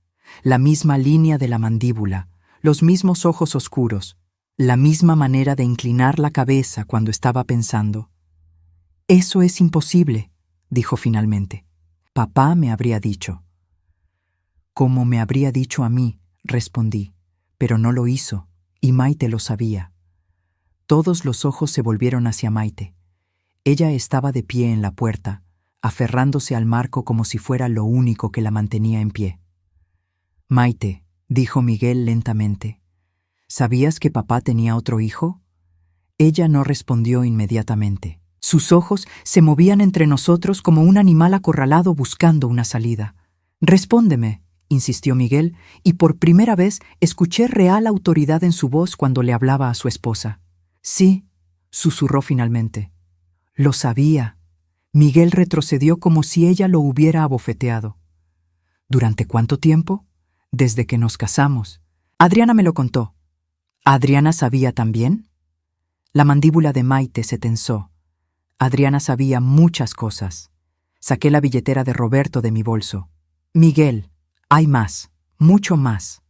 La misma línea de la mandíbula, los mismos ojos oscuros, la misma manera de inclinar la cabeza cuando estaba pensando. «Eso es imposible», dijo finalmente. «Papá me habría dicho». «Como me habría dicho a mí», respondí, pero no lo hizo, y Maite lo sabía. Todos los ojos se volvieron hacia Maite. Ella estaba de pie en la puerta, aferrándose al marco como si fuera lo único que la mantenía en pie. «Maite», dijo Miguel lentamente, «¿sabías que papá tenía otro hijo?». Ella no respondió inmediatamente. Sus ojos se movían entre nosotros como un animal acorralado buscando una salida. «Respóndeme», insistió Miguel, y por primera vez escuché real autoridad en su voz cuando le hablaba a su esposa. «Sí», susurró finalmente. «Lo sabía». Miguel retrocedió como si ella lo hubiera abofeteado. «¿Durante cuánto tiempo?». «Desde que nos casamos». «Adriana me lo contó». «¿Adriana sabía también?». La mandíbula de Maite se tensó. Adriana sabía muchas cosas. Saqué la billetera de Roberto de mi bolso. «Miguel, hay más, mucho más».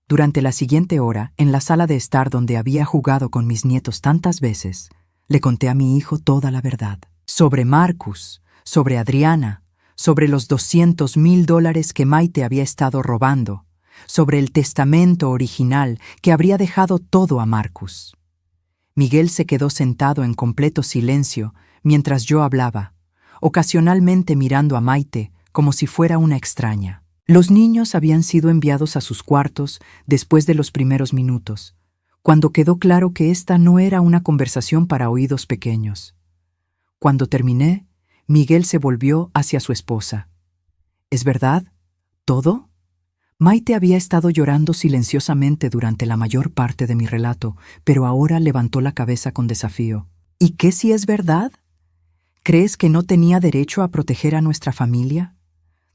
Durante la siguiente hora, en la sala de estar donde había jugado con mis nietos tantas veces, le conté a mi hijo toda la verdad. Sobre Marcus, sobre Adriana, sobre los $200,000 que Maite había estado robando, sobre el testamento original que habría dejado todo a Marcus. Miguel se quedó sentado en completo silencio mientras yo hablaba, ocasionalmente mirando a Maite como si fuera una extraña. Los niños habían sido enviados a sus cuartos después de los primeros minutos, cuando quedó claro que esta no era una conversación para oídos pequeños. Cuando terminé, Miguel se volvió hacia su esposa. ¿Es verdad? ¿Todo? Maite había estado llorando silenciosamente durante la mayor parte de mi relato, pero ahora levantó la cabeza con desafío. ¿Y qué si es verdad? ¿Crees que no tenía derecho a proteger a nuestra familia?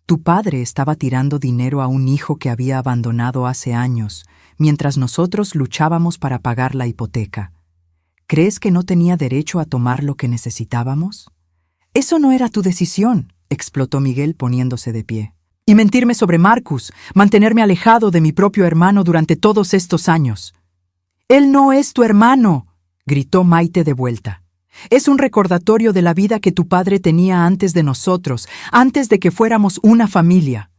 Tu padre estaba tirando dinero a un hijo que había abandonado hace años, mientras nosotros luchábamos para pagar la hipoteca. ¿Crees que no tenía derecho a tomar lo que necesitábamos? Eso no era tu decisión, explotó Miguel poniéndose de pie. Y mentirme sobre Marcus, mantenerme alejado de mi propio hermano durante todos estos años. Él no es tu hermano, gritó Maite de vuelta. Es un recordatorio de la vida que tu padre tenía antes de nosotros, antes de que fuéramos una familia.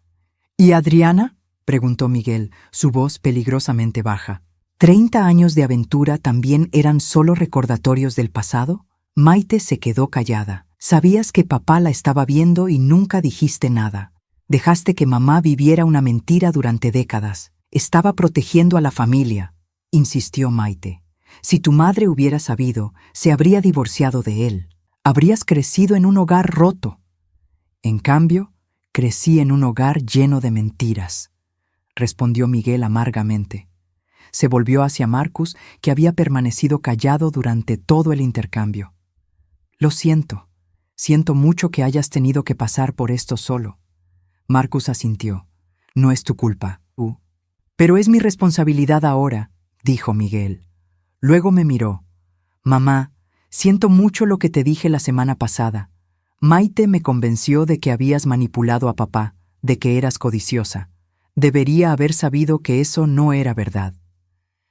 ¿Y Adriana? Preguntó Miguel, su voz peligrosamente baja. ¿30 años de aventura también eran solo recordatorios del pasado? Maite se quedó callada. Sabías que papá la estaba viendo y nunca dijiste nada. Dejaste que mamá viviera una mentira durante décadas. Estaba protegiendo a la familia, insistió Maite. Si tu madre hubiera sabido, se habría divorciado de él. Habrías crecido en un hogar roto. En cambio, crecí en un hogar lleno de mentiras, respondió Miguel amargamente. Se volvió hacia Marcus, que había permanecido callado durante todo el intercambio. Lo siento. Siento mucho que hayas tenido que pasar por esto solo. Marcus asintió. No es tu culpa, Pero es mi responsabilidad ahora, dijo Miguel. Luego me miró. Mamá, siento mucho lo que te dije la semana pasada. Maite me convenció de que habías manipulado a papá, de que eras codiciosa. Debería haber sabido que eso no era verdad.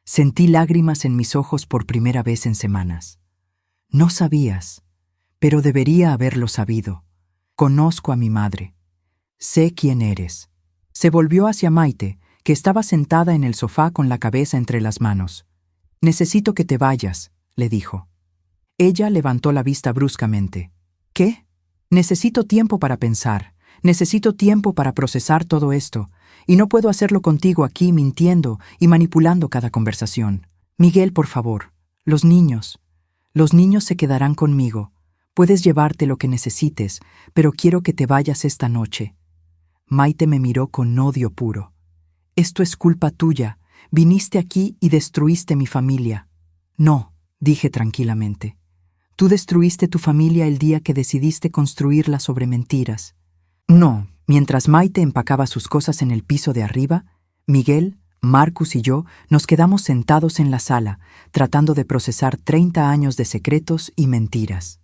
Sentí lágrimas en mis ojos por primera vez en semanas. No sabías, pero debería haberlo sabido. Conozco a mi madre. Sé quién eres. Se volvió hacia Maite, que estaba sentada en el sofá con la cabeza entre las manos. Necesito que te vayas, le dijo. Ella levantó la vista bruscamente. ¿Qué? Necesito tiempo para pensar. Necesito tiempo para procesar todo esto. Y no puedo hacerlo contigo aquí mintiendo y manipulando cada conversación. Miguel, por favor. Los niños. Los niños se quedarán conmigo. Puedes llevarte lo que necesites, pero quiero que te vayas esta noche. Maite me miró con odio puro. Esto es culpa tuya. Viniste aquí y destruiste mi familia. No, dije tranquilamente. Tú destruiste tu familia el día que decidiste construirla sobre mentiras. No, mientras Maite empacaba sus cosas en el piso de arriba, Miguel, Marcus y yo nos quedamos sentados en la sala, tratando de procesar 30 años de secretos y mentiras.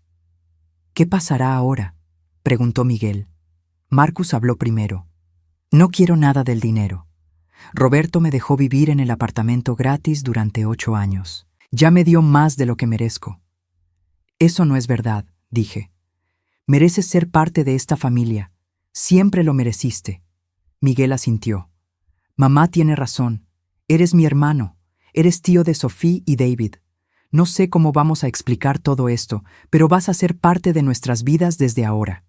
¿Qué pasará ahora?, preguntó Miguel. Marcus habló primero. No quiero nada del dinero. Roberto me dejó vivir en el apartamento gratis durante 8 años. Ya me dio más de lo que merezco. Eso no es verdad, dije. Mereces ser parte de esta familia. Siempre lo mereciste. Miguel asintió. Mamá tiene razón. Eres mi hermano. Eres tío de Sophie y David. No sé cómo vamos a explicar todo esto, pero vas a ser parte de nuestras vidas desde ahora.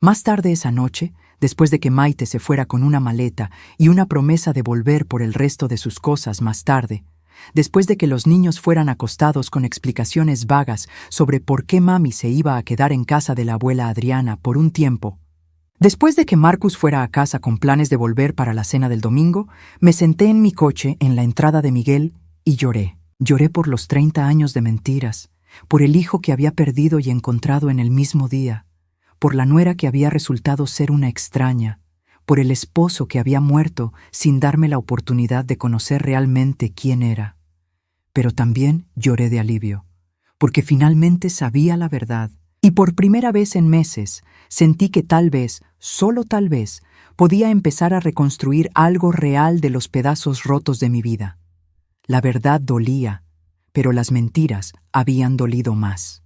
Más tarde esa noche, después de que Maite se fuera con una maleta y una promesa de volver por el resto de sus cosas más tarde, después de que los niños fueran acostados con explicaciones vagas sobre por qué mami se iba a quedar en casa de la abuela Adriana por un tiempo, después de que Marcus fuera a casa con planes de volver para la cena del domingo, me senté en mi coche en la entrada de Miguel y lloré. Lloré por los 30 años de mentiras, por el hijo que había perdido y encontrado en el mismo día, por la nuera que había resultado ser una extraña, por el esposo que había muerto sin darme la oportunidad de conocer realmente quién era. Pero también lloré de alivio, porque finalmente sabía la verdad, y por primera vez en meses sentí que tal vez, solo tal vez, podía empezar a reconstruir algo real de los pedazos rotos de mi vida. La verdad dolía, pero las mentiras habían dolido más.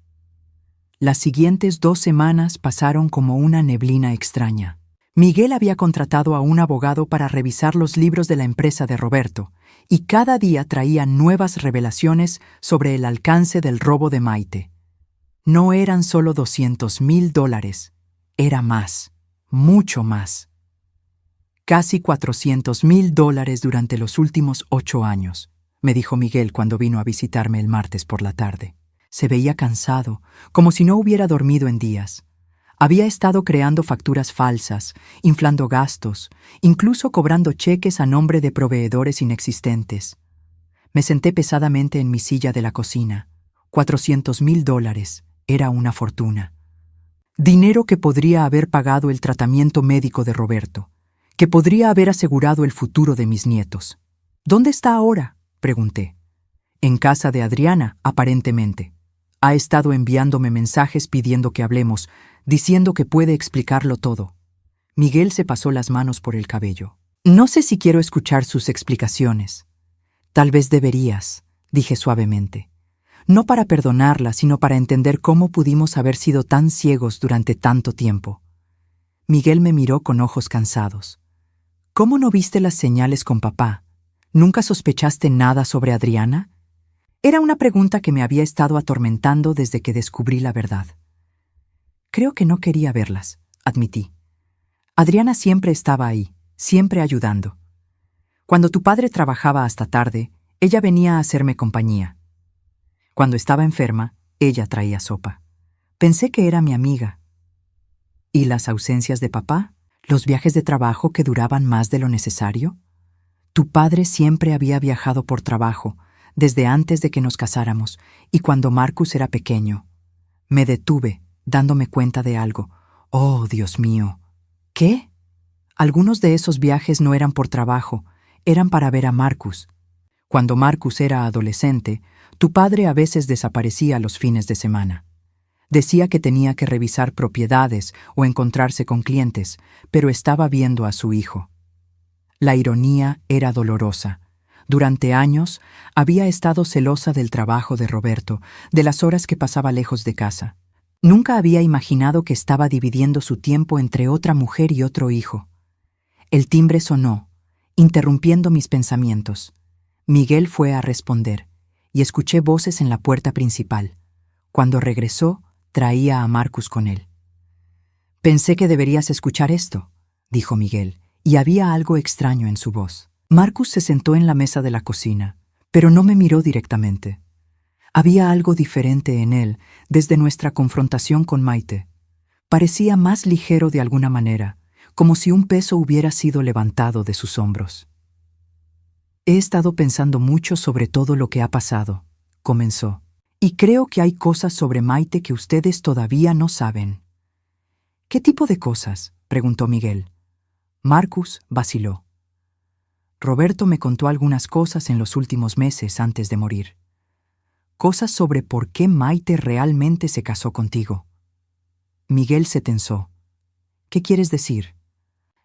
Las siguientes 2 semanas pasaron como una neblina extraña. Miguel había contratado a un abogado para revisar los libros de la empresa de Roberto, y cada día traía nuevas revelaciones sobre el alcance del robo de Maite. No eran solo $200,000, era más, mucho más. Casi $400,000 durante los últimos 8 años, me dijo Miguel cuando vino a visitarme el martes por la tarde. Se veía cansado, como si no hubiera dormido en días. Había estado creando facturas falsas, inflando gastos, incluso cobrando cheques a nombre de proveedores inexistentes. Me senté pesadamente en mi silla de la cocina. $400,000 era una fortuna. Dinero que podría haber pagado el tratamiento médico de Roberto, que podría haber asegurado el futuro de mis nietos. ¿Dónde está ahora?, pregunté. En casa de Adriana, aparentemente. Ha estado enviándome mensajes pidiendo que hablemos, diciendo que puede explicarlo todo. Miguel se pasó las manos por el cabello. No sé si quiero escuchar sus explicaciones. Tal vez deberías, dije suavemente. No para perdonarla, sino para entender cómo pudimos haber sido tan ciegos durante tanto tiempo. Miguel me miró con ojos cansados. ¿Cómo no viste las señales con papá? ¿Nunca sospechaste nada sobre Adriana? Era una pregunta que me había estado atormentando desde que descubrí la verdad. Creo que no quería verlas, admití. Adriana siempre estaba ahí, siempre ayudando. Cuando tu padre trabajaba hasta tarde, ella venía a hacerme compañía. Cuando estaba enferma, ella traía sopa. Pensé que era mi amiga. ¿Y las ausencias de papá? ¿Los viajes de trabajo que duraban más de lo necesario? Tu padre siempre había viajado por trabajo, desde antes de que nos casáramos, y cuando Marcus era pequeño. Me detuve, dándome cuenta de algo. ¡Oh, Dios mío! ¿Qué? Algunos de esos viajes no eran por trabajo, eran para ver a Marcus. Cuando Marcus era adolescente, tu padre a veces desaparecía los fines de semana. Decía que tenía que revisar propiedades o encontrarse con clientes, pero estaba viendo a su hijo. La ironía era dolorosa. Durante años había estado celosa del trabajo de Roberto, de las horas que pasaba lejos de casa. Nunca había imaginado que estaba dividiendo su tiempo entre otra mujer y otro hijo. El timbre sonó, interrumpiendo mis pensamientos. Miguel fue a responder, y escuché voces en la puerta principal. Cuando regresó, traía a Marcus con él. «Pensé que deberías escuchar esto», dijo Miguel, y había algo extraño en su voz. Marcus se sentó en la mesa de la cocina, pero no me miró directamente. Había algo diferente en él desde nuestra confrontación con Maite. Parecía más ligero de alguna manera, como si un peso hubiera sido levantado de sus hombros. «He estado pensando mucho sobre todo lo que ha pasado», comenzó, «y creo que hay cosas sobre Maite que ustedes todavía no saben». «¿Qué tipo de cosas?», preguntó Miguel. Marcus vaciló. «Roberto me contó algunas cosas en los últimos meses antes de morir. Cosas sobre por qué Maite realmente se casó contigo». Miguel se tensó. «¿Qué quieres decir?»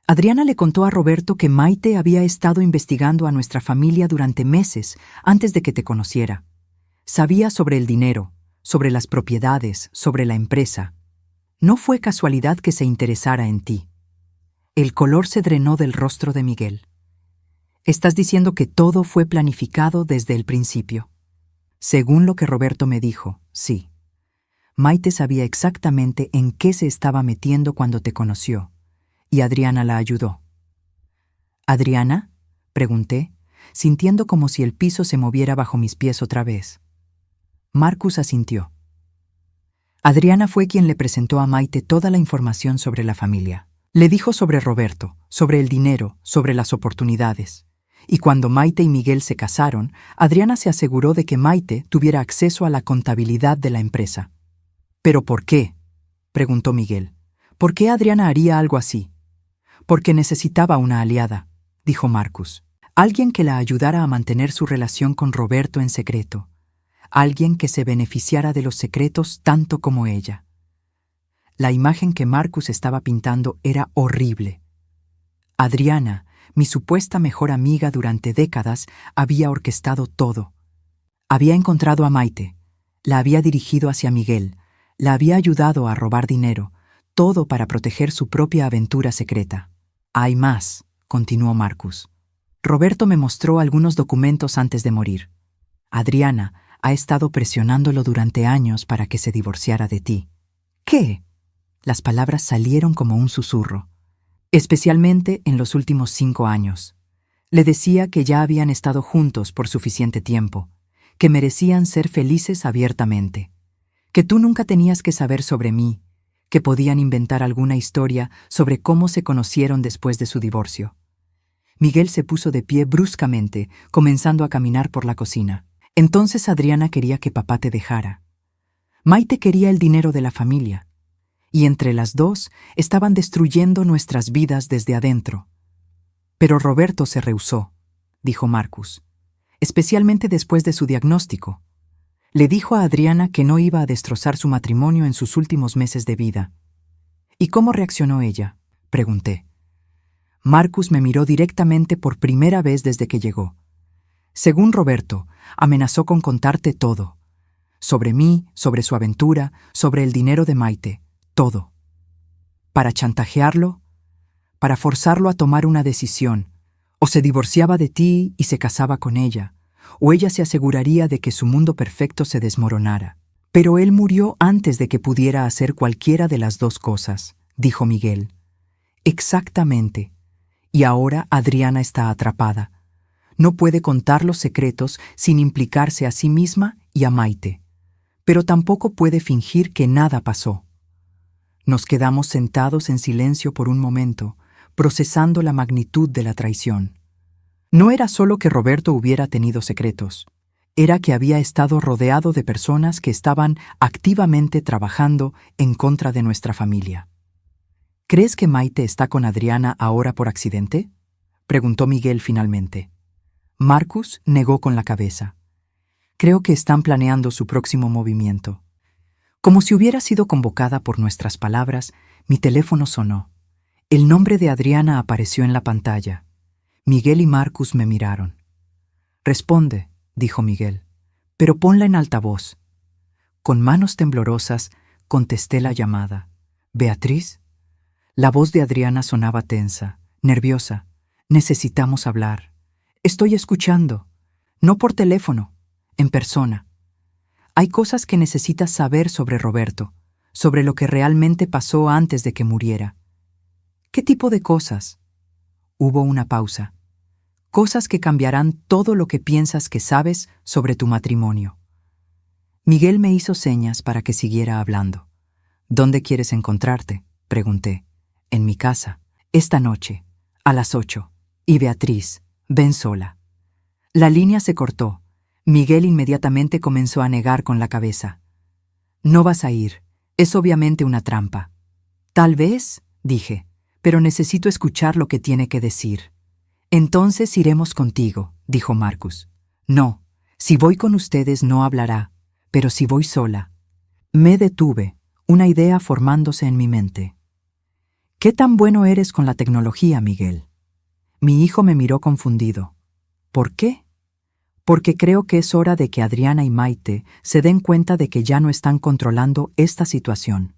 Adriana le contó a Roberto que Maite había estado investigando a nuestra familia durante meses antes de que te conociera. Sabía sobre el dinero, sobre las propiedades, sobre la empresa. No fue casualidad que se interesara en ti. El color se drenó del rostro de Miguel. «Estás diciendo que todo fue planificado desde el principio». Según lo que Roberto me dijo, sí. Maite sabía exactamente en qué se estaba metiendo cuando te conoció, y Adriana la ayudó. «¿Adriana?», pregunté, sintiendo como si el piso se moviera bajo mis pies otra vez. Marcus asintió. Adriana fue quien le presentó a Maite toda la información sobre la familia. Le dijo sobre Roberto, sobre el dinero, sobre las oportunidades. Y cuando Maite y Miguel se casaron, Adriana se aseguró de que Maite tuviera acceso a la contabilidad de la empresa. «¿Pero por qué?», preguntó Miguel. «¿Por qué Adriana haría algo así?» «Porque necesitaba una aliada», dijo Marcus. «Alguien que la ayudara a mantener su relación con Roberto en secreto. Alguien que se beneficiara de los secretos tanto como ella». La imagen que Marcus estaba pintando era horrible. Adriana, mi supuesta mejor amiga durante décadas, había orquestado todo. Había encontrado a Maite, la había dirigido hacia Miguel, la había ayudado a robar dinero. todo para proteger su propia aventura secreta. Hay más, continuó Marcus. Roberto me mostró algunos documentos antes de morir. Adriana ha estado presionándolo durante años para que se divorciara de ti. ¿Qué? Las palabras salieron como un susurro. Especialmente en los últimos 5 años. Le decía que ya habían estado juntos por suficiente tiempo, que merecían ser felices abiertamente, que tú nunca tenías que saber sobre mí, que podían inventar alguna historia sobre cómo se conocieron después de su divorcio. Miguel se puso de pie bruscamente, comenzando a caminar por la cocina. Entonces Adriana quería que papá te dejara. Maite quería el dinero de la familia. Y entre las dos estaban destruyendo nuestras vidas desde adentro. Pero Roberto se rehusó, dijo Marcus, especialmente después de su diagnóstico. Le dijo a Adriana que no iba a destrozar su matrimonio en sus últimos meses de vida. ¿Y cómo reaccionó ella?, pregunté. Marcus me miró directamente por primera vez desde que llegó. Según Roberto, amenazó con contarte todo. Sobre mí, sobre su aventura, sobre el dinero de Maite, todo. Para chantajearlo, para forzarlo a tomar una decisión. O se divorciaba de ti y se casaba con ella, o ella se aseguraría de que su mundo perfecto se desmoronara. Pero él murió antes de que pudiera hacer cualquiera de las dos cosas, dijo Miguel. Exactamente. Y ahora Adriana está atrapada. No puede contar los secretos sin implicarse a sí misma y a Maite. Pero tampoco puede fingir que nada pasó. Nos quedamos sentados en silencio por un momento, procesando la magnitud de la traición. No era solo que Roberto hubiera tenido secretos, era que había estado rodeado de personas que estaban activamente trabajando en contra de nuestra familia. ¿Crees que Maite está con Adriana ahora por accidente?, preguntó Miguel finalmente. Marcus negó con la cabeza. Creo que están planeando su próximo movimiento. Como si hubiera sido convocada por nuestras palabras, mi teléfono sonó. El nombre de Adriana apareció en la pantalla. Miguel y Marcus me miraron. Responde, dijo Miguel, pero ponla en altavoz. Con manos temblorosas contesté la llamada. ¿Beatriz? La voz de Adriana sonaba tensa, nerviosa. Necesitamos hablar. Estoy escuchando. No por teléfono, en persona. Hay cosas que necesitas saber sobre Roberto, sobre lo que realmente pasó antes de que muriera. ¿Qué tipo de cosas? Hubo una pausa. Cosas que cambiarán todo lo que piensas que sabes sobre tu matrimonio. Miguel me hizo señas para que siguiera hablando. ¿Dónde quieres encontrarte?, pregunté. En mi casa. Esta noche, a las 8. Y Beatriz, ven sola. La línea se cortó. Miguel inmediatamente comenzó a negar con la cabeza. No vas a ir. Es obviamente una trampa. Tal vez, dije, pero necesito escuchar lo que tiene que decir. Entonces iremos contigo, dijo Marcus. No, si voy con ustedes no hablará, pero si voy sola. Me detuve, una idea formándose en mi mente. ¿Qué tan bueno eres con la tecnología, Miguel? Mi hijo me miró confundido. ¿Por qué? Porque creo que es hora de que Adriana y Maite se den cuenta de que ya no están controlando esta situación.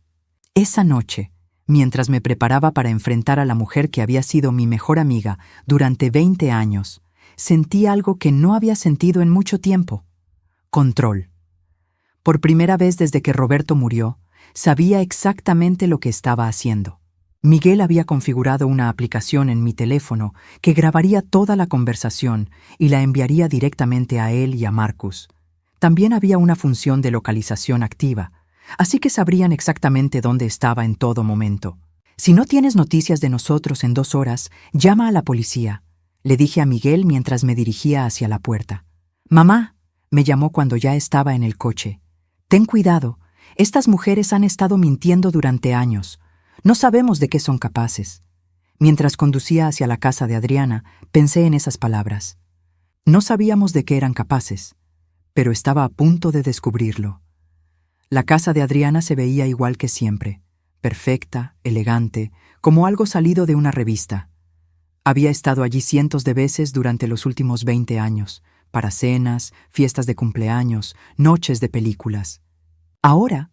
Esa noche, mientras me preparaba para enfrentar a la mujer que había sido mi mejor amiga durante 20 años, sentí algo que no había sentido en mucho tiempo. Control. Por primera vez desde que Roberto murió, sabía exactamente lo que estaba haciendo. Miguel había configurado una aplicación en mi teléfono que grabaría toda la conversación y la enviaría directamente a él y a Marcus. También había una función de localización activa, así que sabrían exactamente dónde estaba en todo momento. Si no tienes noticias de nosotros en 2 horas, llama a la policía, le dije a Miguel mientras me dirigía hacia la puerta. Mamá, me llamó cuando ya estaba en el coche. Ten cuidado, estas mujeres han estado mintiendo durante años. No sabemos de qué son capaces. Mientras conducía hacia la casa de Adriana, pensé en esas palabras. No sabíamos de qué eran capaces, pero estaba a punto de descubrirlo. La casa de Adriana se veía igual que siempre, perfecta, elegante, como algo salido de una revista. Había estado allí cientos de veces durante los últimos 20 años, para cenas, fiestas de cumpleaños, noches de películas. Ahora,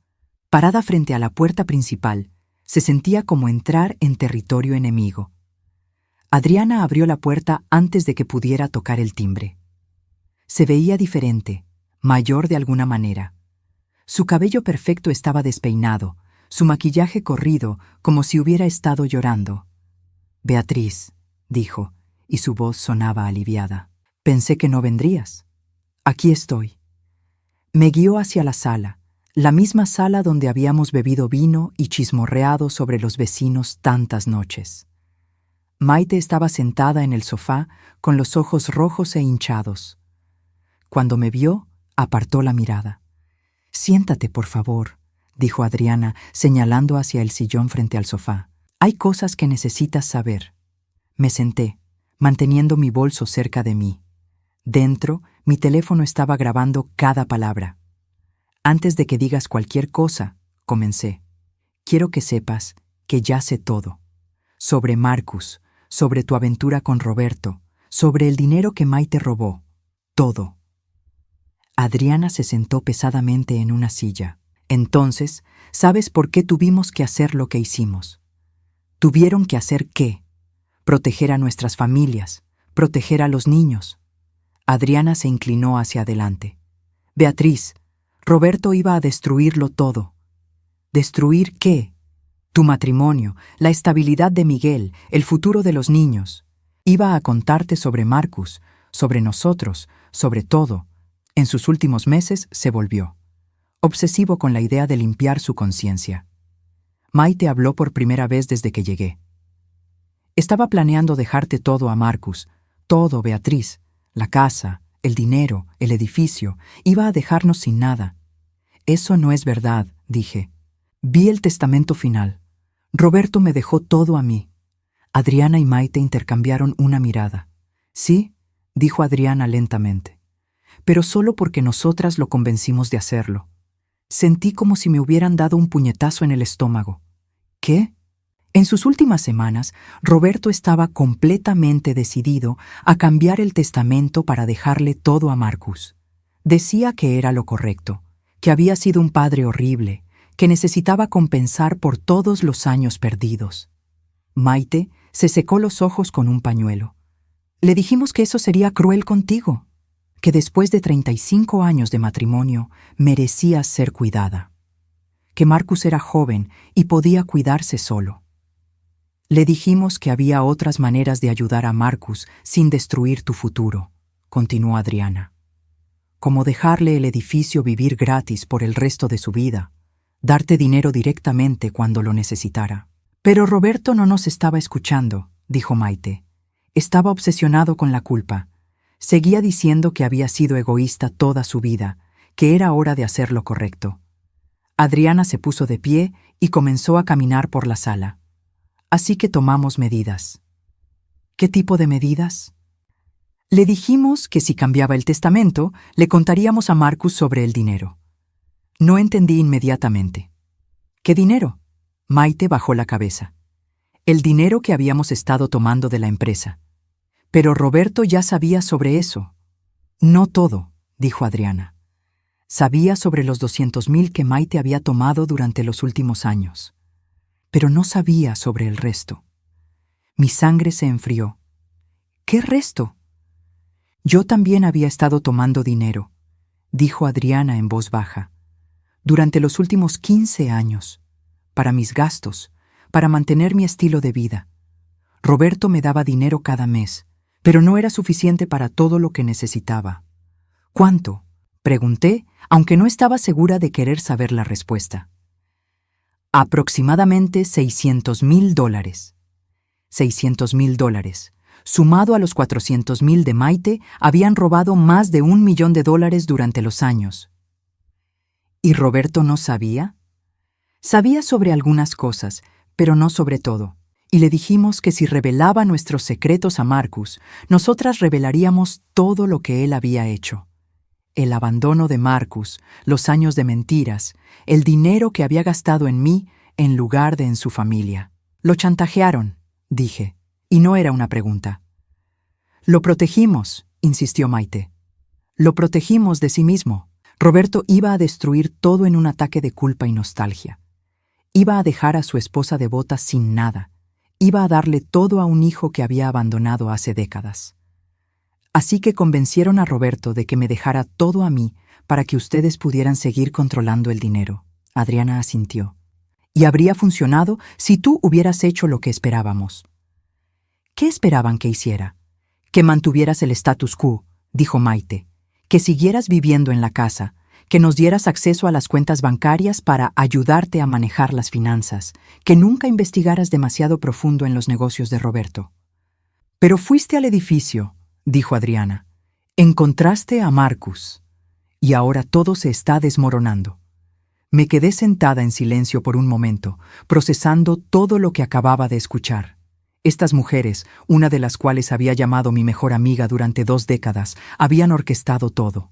parada frente a la puerta principal, Se sentía como entrar en territorio enemigo. Adriana abrió la puerta antes de que pudiera tocar el timbre. Se veía diferente, mayor de alguna manera. Su cabello perfecto estaba despeinado, su maquillaje corrido, como si hubiera estado llorando. «Beatriz», dijo, y su voz sonaba aliviada. «Pensé que no vendrías. Aquí estoy». Me guió hacia la sala, la misma sala donde habíamos bebido vino y chismorreado sobre los vecinos tantas noches. Maite estaba sentada en el sofá con los ojos rojos e hinchados. Cuando me vio, apartó la mirada. «Siéntate, por favor», dijo Adriana, señalando hacia el sillón frente al sofá. «Hay cosas que necesitas saber». Me senté, manteniendo mi bolso cerca de mí. Dentro, mi teléfono estaba grabando cada palabra. «Antes de que digas cualquier cosa», comencé, «quiero que sepas que ya sé todo. Sobre Marcus, sobre tu aventura con Roberto, sobre el dinero que Maite robó. Todo». Adriana se sentó pesadamente en una silla. «Entonces, ¿sabes por qué tuvimos que hacer lo que hicimos?» «¿Tuvieron que hacer qué?» «Proteger a nuestras familias, proteger a los niños». Adriana se inclinó hacia adelante. «Beatriz, Roberto iba a destruirlo todo». «¿Destruir qué?» «Tu matrimonio, la estabilidad de Miguel, el futuro de los niños. Iba a contarte sobre Marcus, sobre nosotros, sobre todo». En sus últimos meses se volvió obsesivo con la idea de limpiar su conciencia. Maite habló por primera vez desde que llegué. «Estaba planeando dejarte todo a Marcus, todo, Beatriz, la casa, el dinero, el edificio, iba a dejarnos sin nada». «Eso no es verdad», dije. «Vi el testamento final. Roberto me dejó todo a mí». Adriana y Maite intercambiaron una mirada. «Sí», dijo Adriana lentamente, «pero solo porque nosotras lo convencimos de hacerlo». Sentí como si me hubieran dado un puñetazo en el estómago. ¿Qué? En sus últimas semanas, Roberto estaba completamente decidido a cambiar el testamento para dejarle todo a Marcus. Decía que era lo correcto, que había sido un padre horrible, que necesitaba compensar por todos los años perdidos. Maite se secó los ojos con un pañuelo. «Le dijimos que eso sería cruel contigo, que después de 35 años de matrimonio merecías ser cuidada, que Marcus era joven y podía cuidarse solo. Le dijimos que había otras maneras de ayudar a Marcus sin destruir tu futuro», continuó Adriana. «Como dejarle el edificio vivir gratis por el resto de su vida, darte dinero directamente cuando lo necesitara». «Pero Roberto no nos estaba escuchando», dijo Maite. «Estaba obsesionado con la culpa. Seguía diciendo que había sido egoísta toda su vida, que era hora de hacer lo correcto». Adriana se puso de pie y comenzó a caminar por la sala. «Así que tomamos medidas». «¿Qué tipo de medidas?» «Le dijimos que si cambiaba el testamento, le contaríamos a Marcus sobre el dinero». No entendí inmediatamente. «¿Qué dinero?» Maite bajó la cabeza. «El dinero que habíamos estado tomando de la empresa». «Pero Roberto ya sabía sobre eso». «No todo», dijo Adriana. «Sabía sobre los 200,000 que Maite había tomado durante los últimos años. Pero no sabía sobre el resto». Mi sangre se enfrió. «¿Qué resto?» «Yo también había estado tomando dinero», dijo Adriana en voz baja. «Durante los últimos 15 años. Para mis gastos, para mantener mi estilo de vida. Roberto me daba dinero cada mes, pero no era suficiente para todo lo que necesitaba». «¿Cuánto?», pregunté, aunque no estaba segura de querer saber la respuesta. «Aproximadamente $600,000. $600,000, sumado a los 400,000 de Maite, habían robado más de $1 millón durante los años». ¿Y Roberto no sabía? Sabía sobre algunas cosas, pero no sobre todo. Y le dijimos que si revelaba nuestros secretos a Marcus, nosotras revelaríamos todo lo que él había hecho. El abandono de Marcus, los años de mentiras, el dinero que había gastado en mí en lugar de en su familia. «Lo chantajearon», dije, y no era una pregunta. «Lo protegimos», insistió Maite. «Lo protegimos de sí mismo». Roberto iba a destruir todo en un ataque de culpa y nostalgia. Iba a dejar a su esposa devota sin nada. Iba a darle todo a un hijo que había abandonado hace décadas. Así que convencieron a Roberto de que me dejara todo a mí para que ustedes pudieran seguir controlando el dinero. Adriana asintió. Y habría funcionado si tú hubieras hecho lo que esperábamos. ¿Qué esperaban que hiciera? Que mantuvieras el status quo, dijo Maite, que siguieras viviendo en la casa, que nos dieras acceso a las cuentas bancarias para ayudarte a manejar las finanzas, que nunca investigaras demasiado profundo en los negocios de Roberto. Pero fuiste al edificio, dijo Adriana. Encontraste a Marcus. Y ahora todo se está desmoronando. Me quedé sentada en silencio por un momento, procesando todo lo que acababa de escuchar. Estas mujeres, una de las cuales había llamado mi mejor amiga durante 2 décadas, habían orquestado todo.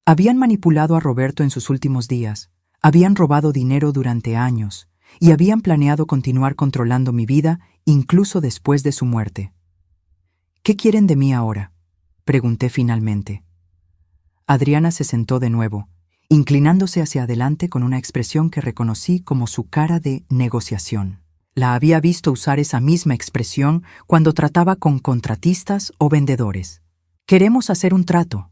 Habían manipulado a Roberto en sus últimos días, habían robado dinero durante años y habían planeado continuar controlando mi vida incluso después de su muerte. ¿Qué quieren de mí ahora?, pregunté finalmente. Adriana se sentó de nuevo, inclinándose hacia adelante con una expresión que reconocí como su cara de negociación. La había visto usar esa misma expresión cuando trataba con contratistas o vendedores. Queremos hacer un trato.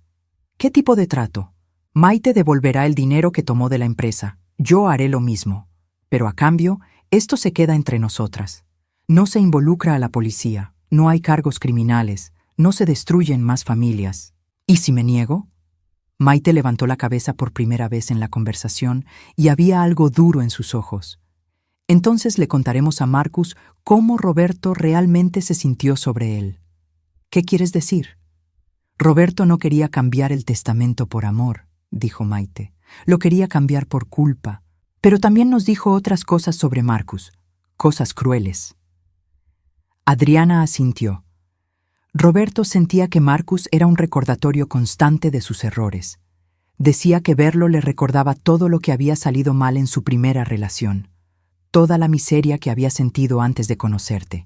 ¿Qué tipo de trato? Maite devolverá el dinero que tomó de la empresa. Yo haré lo mismo. Pero a cambio, esto se queda entre nosotras. No se involucra a la policía, no hay cargos criminales, no se destruyen más familias. ¿Y si me niego? Maite levantó la cabeza por primera vez en la conversación y había algo duro en sus ojos. Entonces le contaremos a Marcus cómo Roberto realmente se sintió sobre él. ¿Qué quieres decir? Roberto no quería cambiar el testamento por amor, dijo Maite. Lo quería cambiar por culpa. Pero también nos dijo otras cosas sobre Marcus, cosas crueles. Adriana asintió. Roberto sentía que Marcus era un recordatorio constante de sus errores. Decía que verlo le recordaba todo lo que había salido mal en su primera relación, toda la miseria que había sentido antes de conocerte.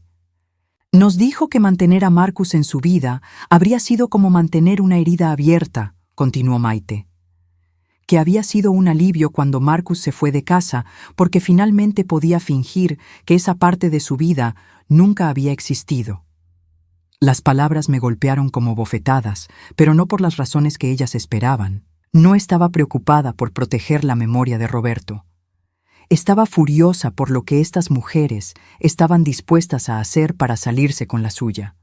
Nos dijo que mantener a Marcus en su vida habría sido como mantener una herida abierta, continuó Maite. Que había sido un alivio cuando Marcus se fue de casa porque finalmente podía fingir que esa parte de su vida nunca había existido. Las palabras me golpearon como bofetadas, pero no por las razones que ellas esperaban. No estaba preocupada por proteger la memoria de Roberto. Estaba furiosa por lo que estas mujeres estaban dispuestas a hacer para salirse con la suya.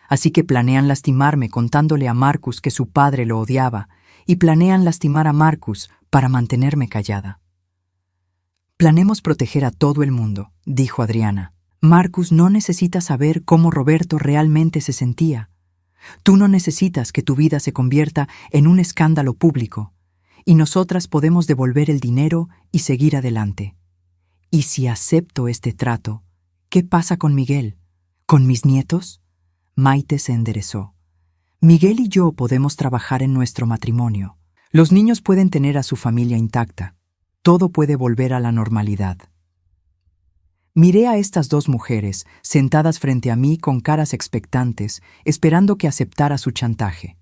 Así que planean lastimarme contándole a Marcus que su padre lo odiaba, y planean lastimar a Marcus para mantenerme callada. Planemos proteger a todo el mundo, dijo Adriana. Marcus no necesita saber cómo Roberto realmente se sentía. Tú no necesitas que tu vida se convierta en un escándalo público, y nosotras podemos devolver el dinero y seguir adelante. Y si acepto este trato, ¿qué pasa con Miguel? ¿Con mis nietos? Maite se enderezó. Miguel y yo podemos trabajar en nuestro matrimonio. Los niños pueden tener a su familia intacta. Todo puede volver a la normalidad. Miré a estas 2 mujeres, sentadas frente a mí con caras expectantes, esperando que aceptara su chantaje.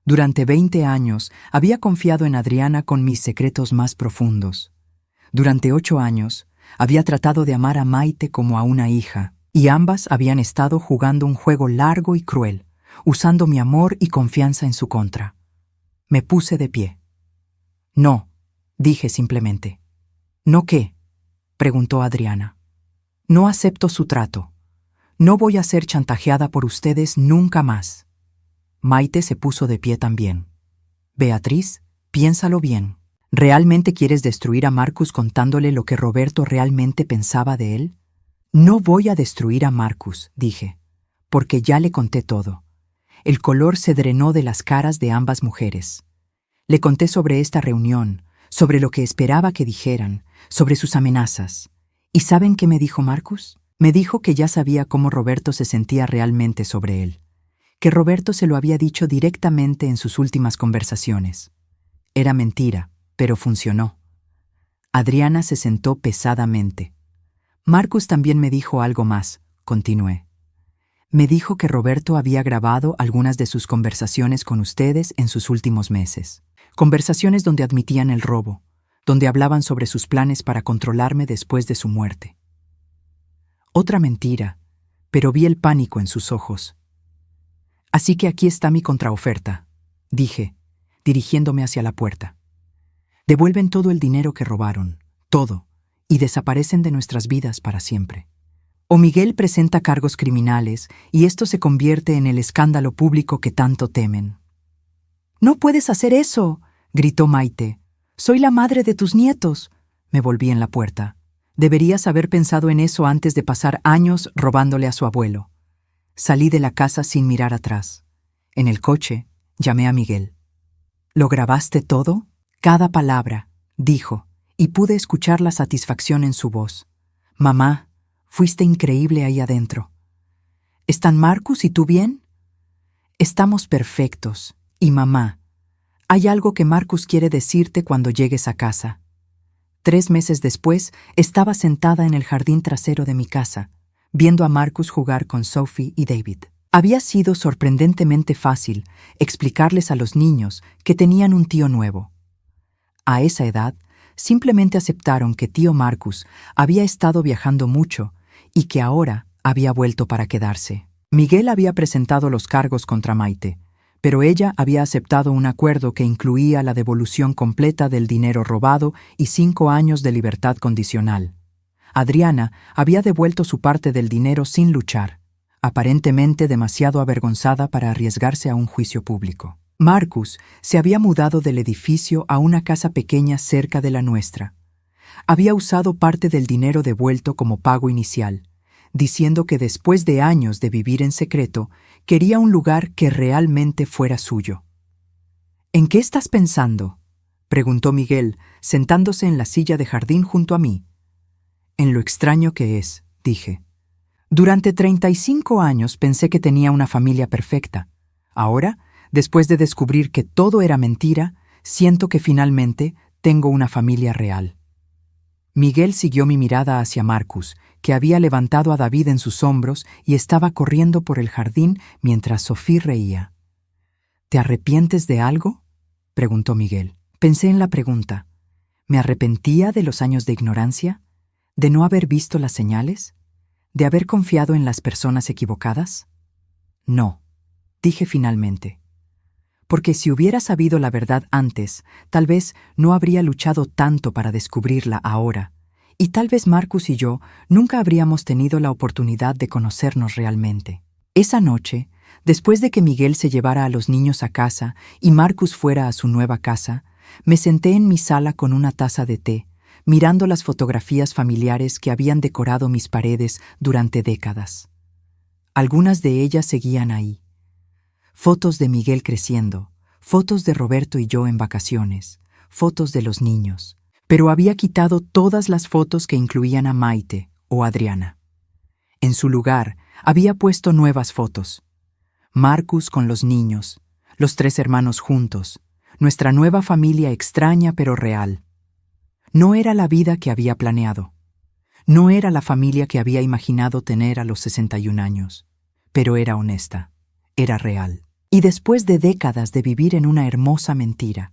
Durante 20 años había confiado en Adriana con mis secretos más profundos. Durante 8 años había tratado de amar a Maite como a una hija, y ambas habían estado jugando un juego largo y cruel, usando mi amor y confianza en su contra. Me puse de pie. No, dije simplemente. ¿No qué?, preguntó Adriana. No acepto su trato. No voy a ser chantajeada por ustedes nunca más. Maite se puso de pie también. Beatriz, piénsalo bien. ¿Realmente quieres destruir a Marcus contándole lo que Roberto realmente pensaba de él? No voy a destruir a Marcus, dije, porque ya le conté todo. El color se drenó de las caras de ambas mujeres. Le conté sobre esta reunión, sobre lo que esperaba que dijeran, sobre sus amenazas. ¿Y saben qué me dijo Marcus? Me dijo que ya sabía cómo Roberto se sentía realmente sobre él, que Roberto se lo había dicho directamente en sus últimas conversaciones. Era mentira, pero funcionó. Adriana se sentó pesadamente. Marcus también me dijo algo más, continué. Me dijo que Roberto había grabado algunas de sus conversaciones con ustedes en sus últimos meses. Conversaciones donde admitían el robo, donde hablaban sobre sus planes para controlarme después de su muerte. Otra mentira, pero vi el pánico en sus ojos. Así que aquí está mi contraoferta, dije, dirigiéndome hacia la puerta. Devuelven todo el dinero que robaron, todo, y desaparecen de nuestras vidas para siempre. O Miguel presenta cargos criminales y esto se convierte en el escándalo público que tanto temen. «¡No puedes hacer eso!», gritó Maite. «Soy la madre de tus nietos». Me volví en la puerta. Deberías haber pensado en eso antes de pasar años robándole a su abuelo. Salí de la casa sin mirar atrás. En el coche, llamé a Miguel. «¿Lo grabaste todo?». «Cada palabra», dijo, y pude escuchar la satisfacción en su voz. «Mamá, fuiste increíble ahí adentro». «¿Están Marcus y tú bien?». «Estamos perfectos. Y mamá, hay algo que Marcus quiere decirte cuando llegues a casa». 3 meses después, estaba sentada en el jardín trasero de mi casa, viendo a Marcus jugar con Sophie y David. Había sido sorprendentemente fácil explicarles a los niños que tenían un tío nuevo. A esa edad, simplemente aceptaron que tío Marcus había estado viajando mucho y que ahora había vuelto para quedarse. Miguel había presentado los cargos contra Maite, pero ella había aceptado un acuerdo que incluía la devolución completa del dinero robado y 5 años de libertad condicional. Adriana había devuelto su parte del dinero sin luchar, aparentemente demasiado avergonzada para arriesgarse a un juicio público. Marcus se había mudado del edificio a una casa pequeña cerca de la nuestra. Había usado parte del dinero devuelto como pago inicial, diciendo que después de años de vivir en secreto, quería un lugar que realmente fuera suyo. «¿En qué estás pensando?», preguntó Miguel, sentándose en la silla de jardín junto a mí. «En lo extraño que es», dije. «Durante 35 años pensé que tenía una familia perfecta. Ahora, después de descubrir que todo era mentira, siento que finalmente tengo una familia real». Miguel siguió mi mirada hacia Marcus, que había levantado a David en sus hombros y estaba corriendo por el jardín mientras Sophie reía. «¿Te arrepientes de algo?», preguntó Miguel. Pensé en la pregunta. ¿Me arrepentía de los años de ignorancia? ¿De no haber visto las señales? ¿De haber confiado en las personas equivocadas? No, dije finalmente. Porque si hubiera sabido la verdad antes, tal vez no habría luchado tanto para descubrirla ahora, y tal vez Marcus y yo nunca habríamos tenido la oportunidad de conocernos realmente. Esa noche, después de que Miguel se llevara a los niños a casa y Marcus fuera a su nueva casa, me senté en mi sala con una taza de té, mirando las fotografías familiares que habían decorado mis paredes durante décadas. Algunas de ellas seguían ahí. Fotos de Miguel creciendo, fotos de Roberto y yo en vacaciones, fotos de los niños. Pero había quitado todas las fotos que incluían a Maite o Adriana. En su lugar, había puesto nuevas fotos. Marcus con los niños, los 3 hermanos juntos, nuestra nueva familia extraña pero real. No era la vida que había planeado. No era la familia que había imaginado tener a los 61 años. Pero era honesta. Era real. Y después de décadas de vivir en una hermosa mentira,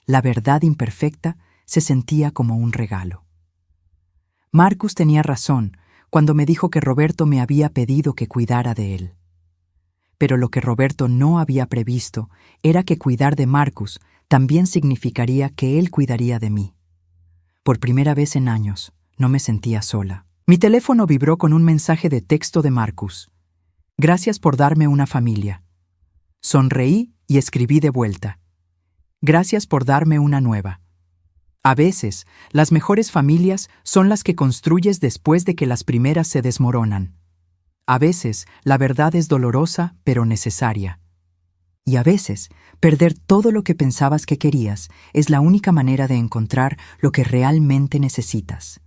la verdad imperfecta se sentía como un regalo. Marcus tenía razón cuando me dijo que Roberto me había pedido que cuidara de él. Pero lo que Roberto no había previsto era que cuidar de Marcus también significaría que él cuidaría de mí. Por primera vez en años, no me sentía sola. Mi teléfono vibró con un mensaje de texto de Marcus. «Gracias por darme una familia». Sonreí y escribí de vuelta. «Gracias por darme una nueva». A veces, las mejores familias son las que construyes después de que las primeras se desmoronan. A veces, la verdad es dolorosa, pero necesaria. Y a veces, perder todo lo que pensabas que querías es la única manera de encontrar lo que realmente necesitas.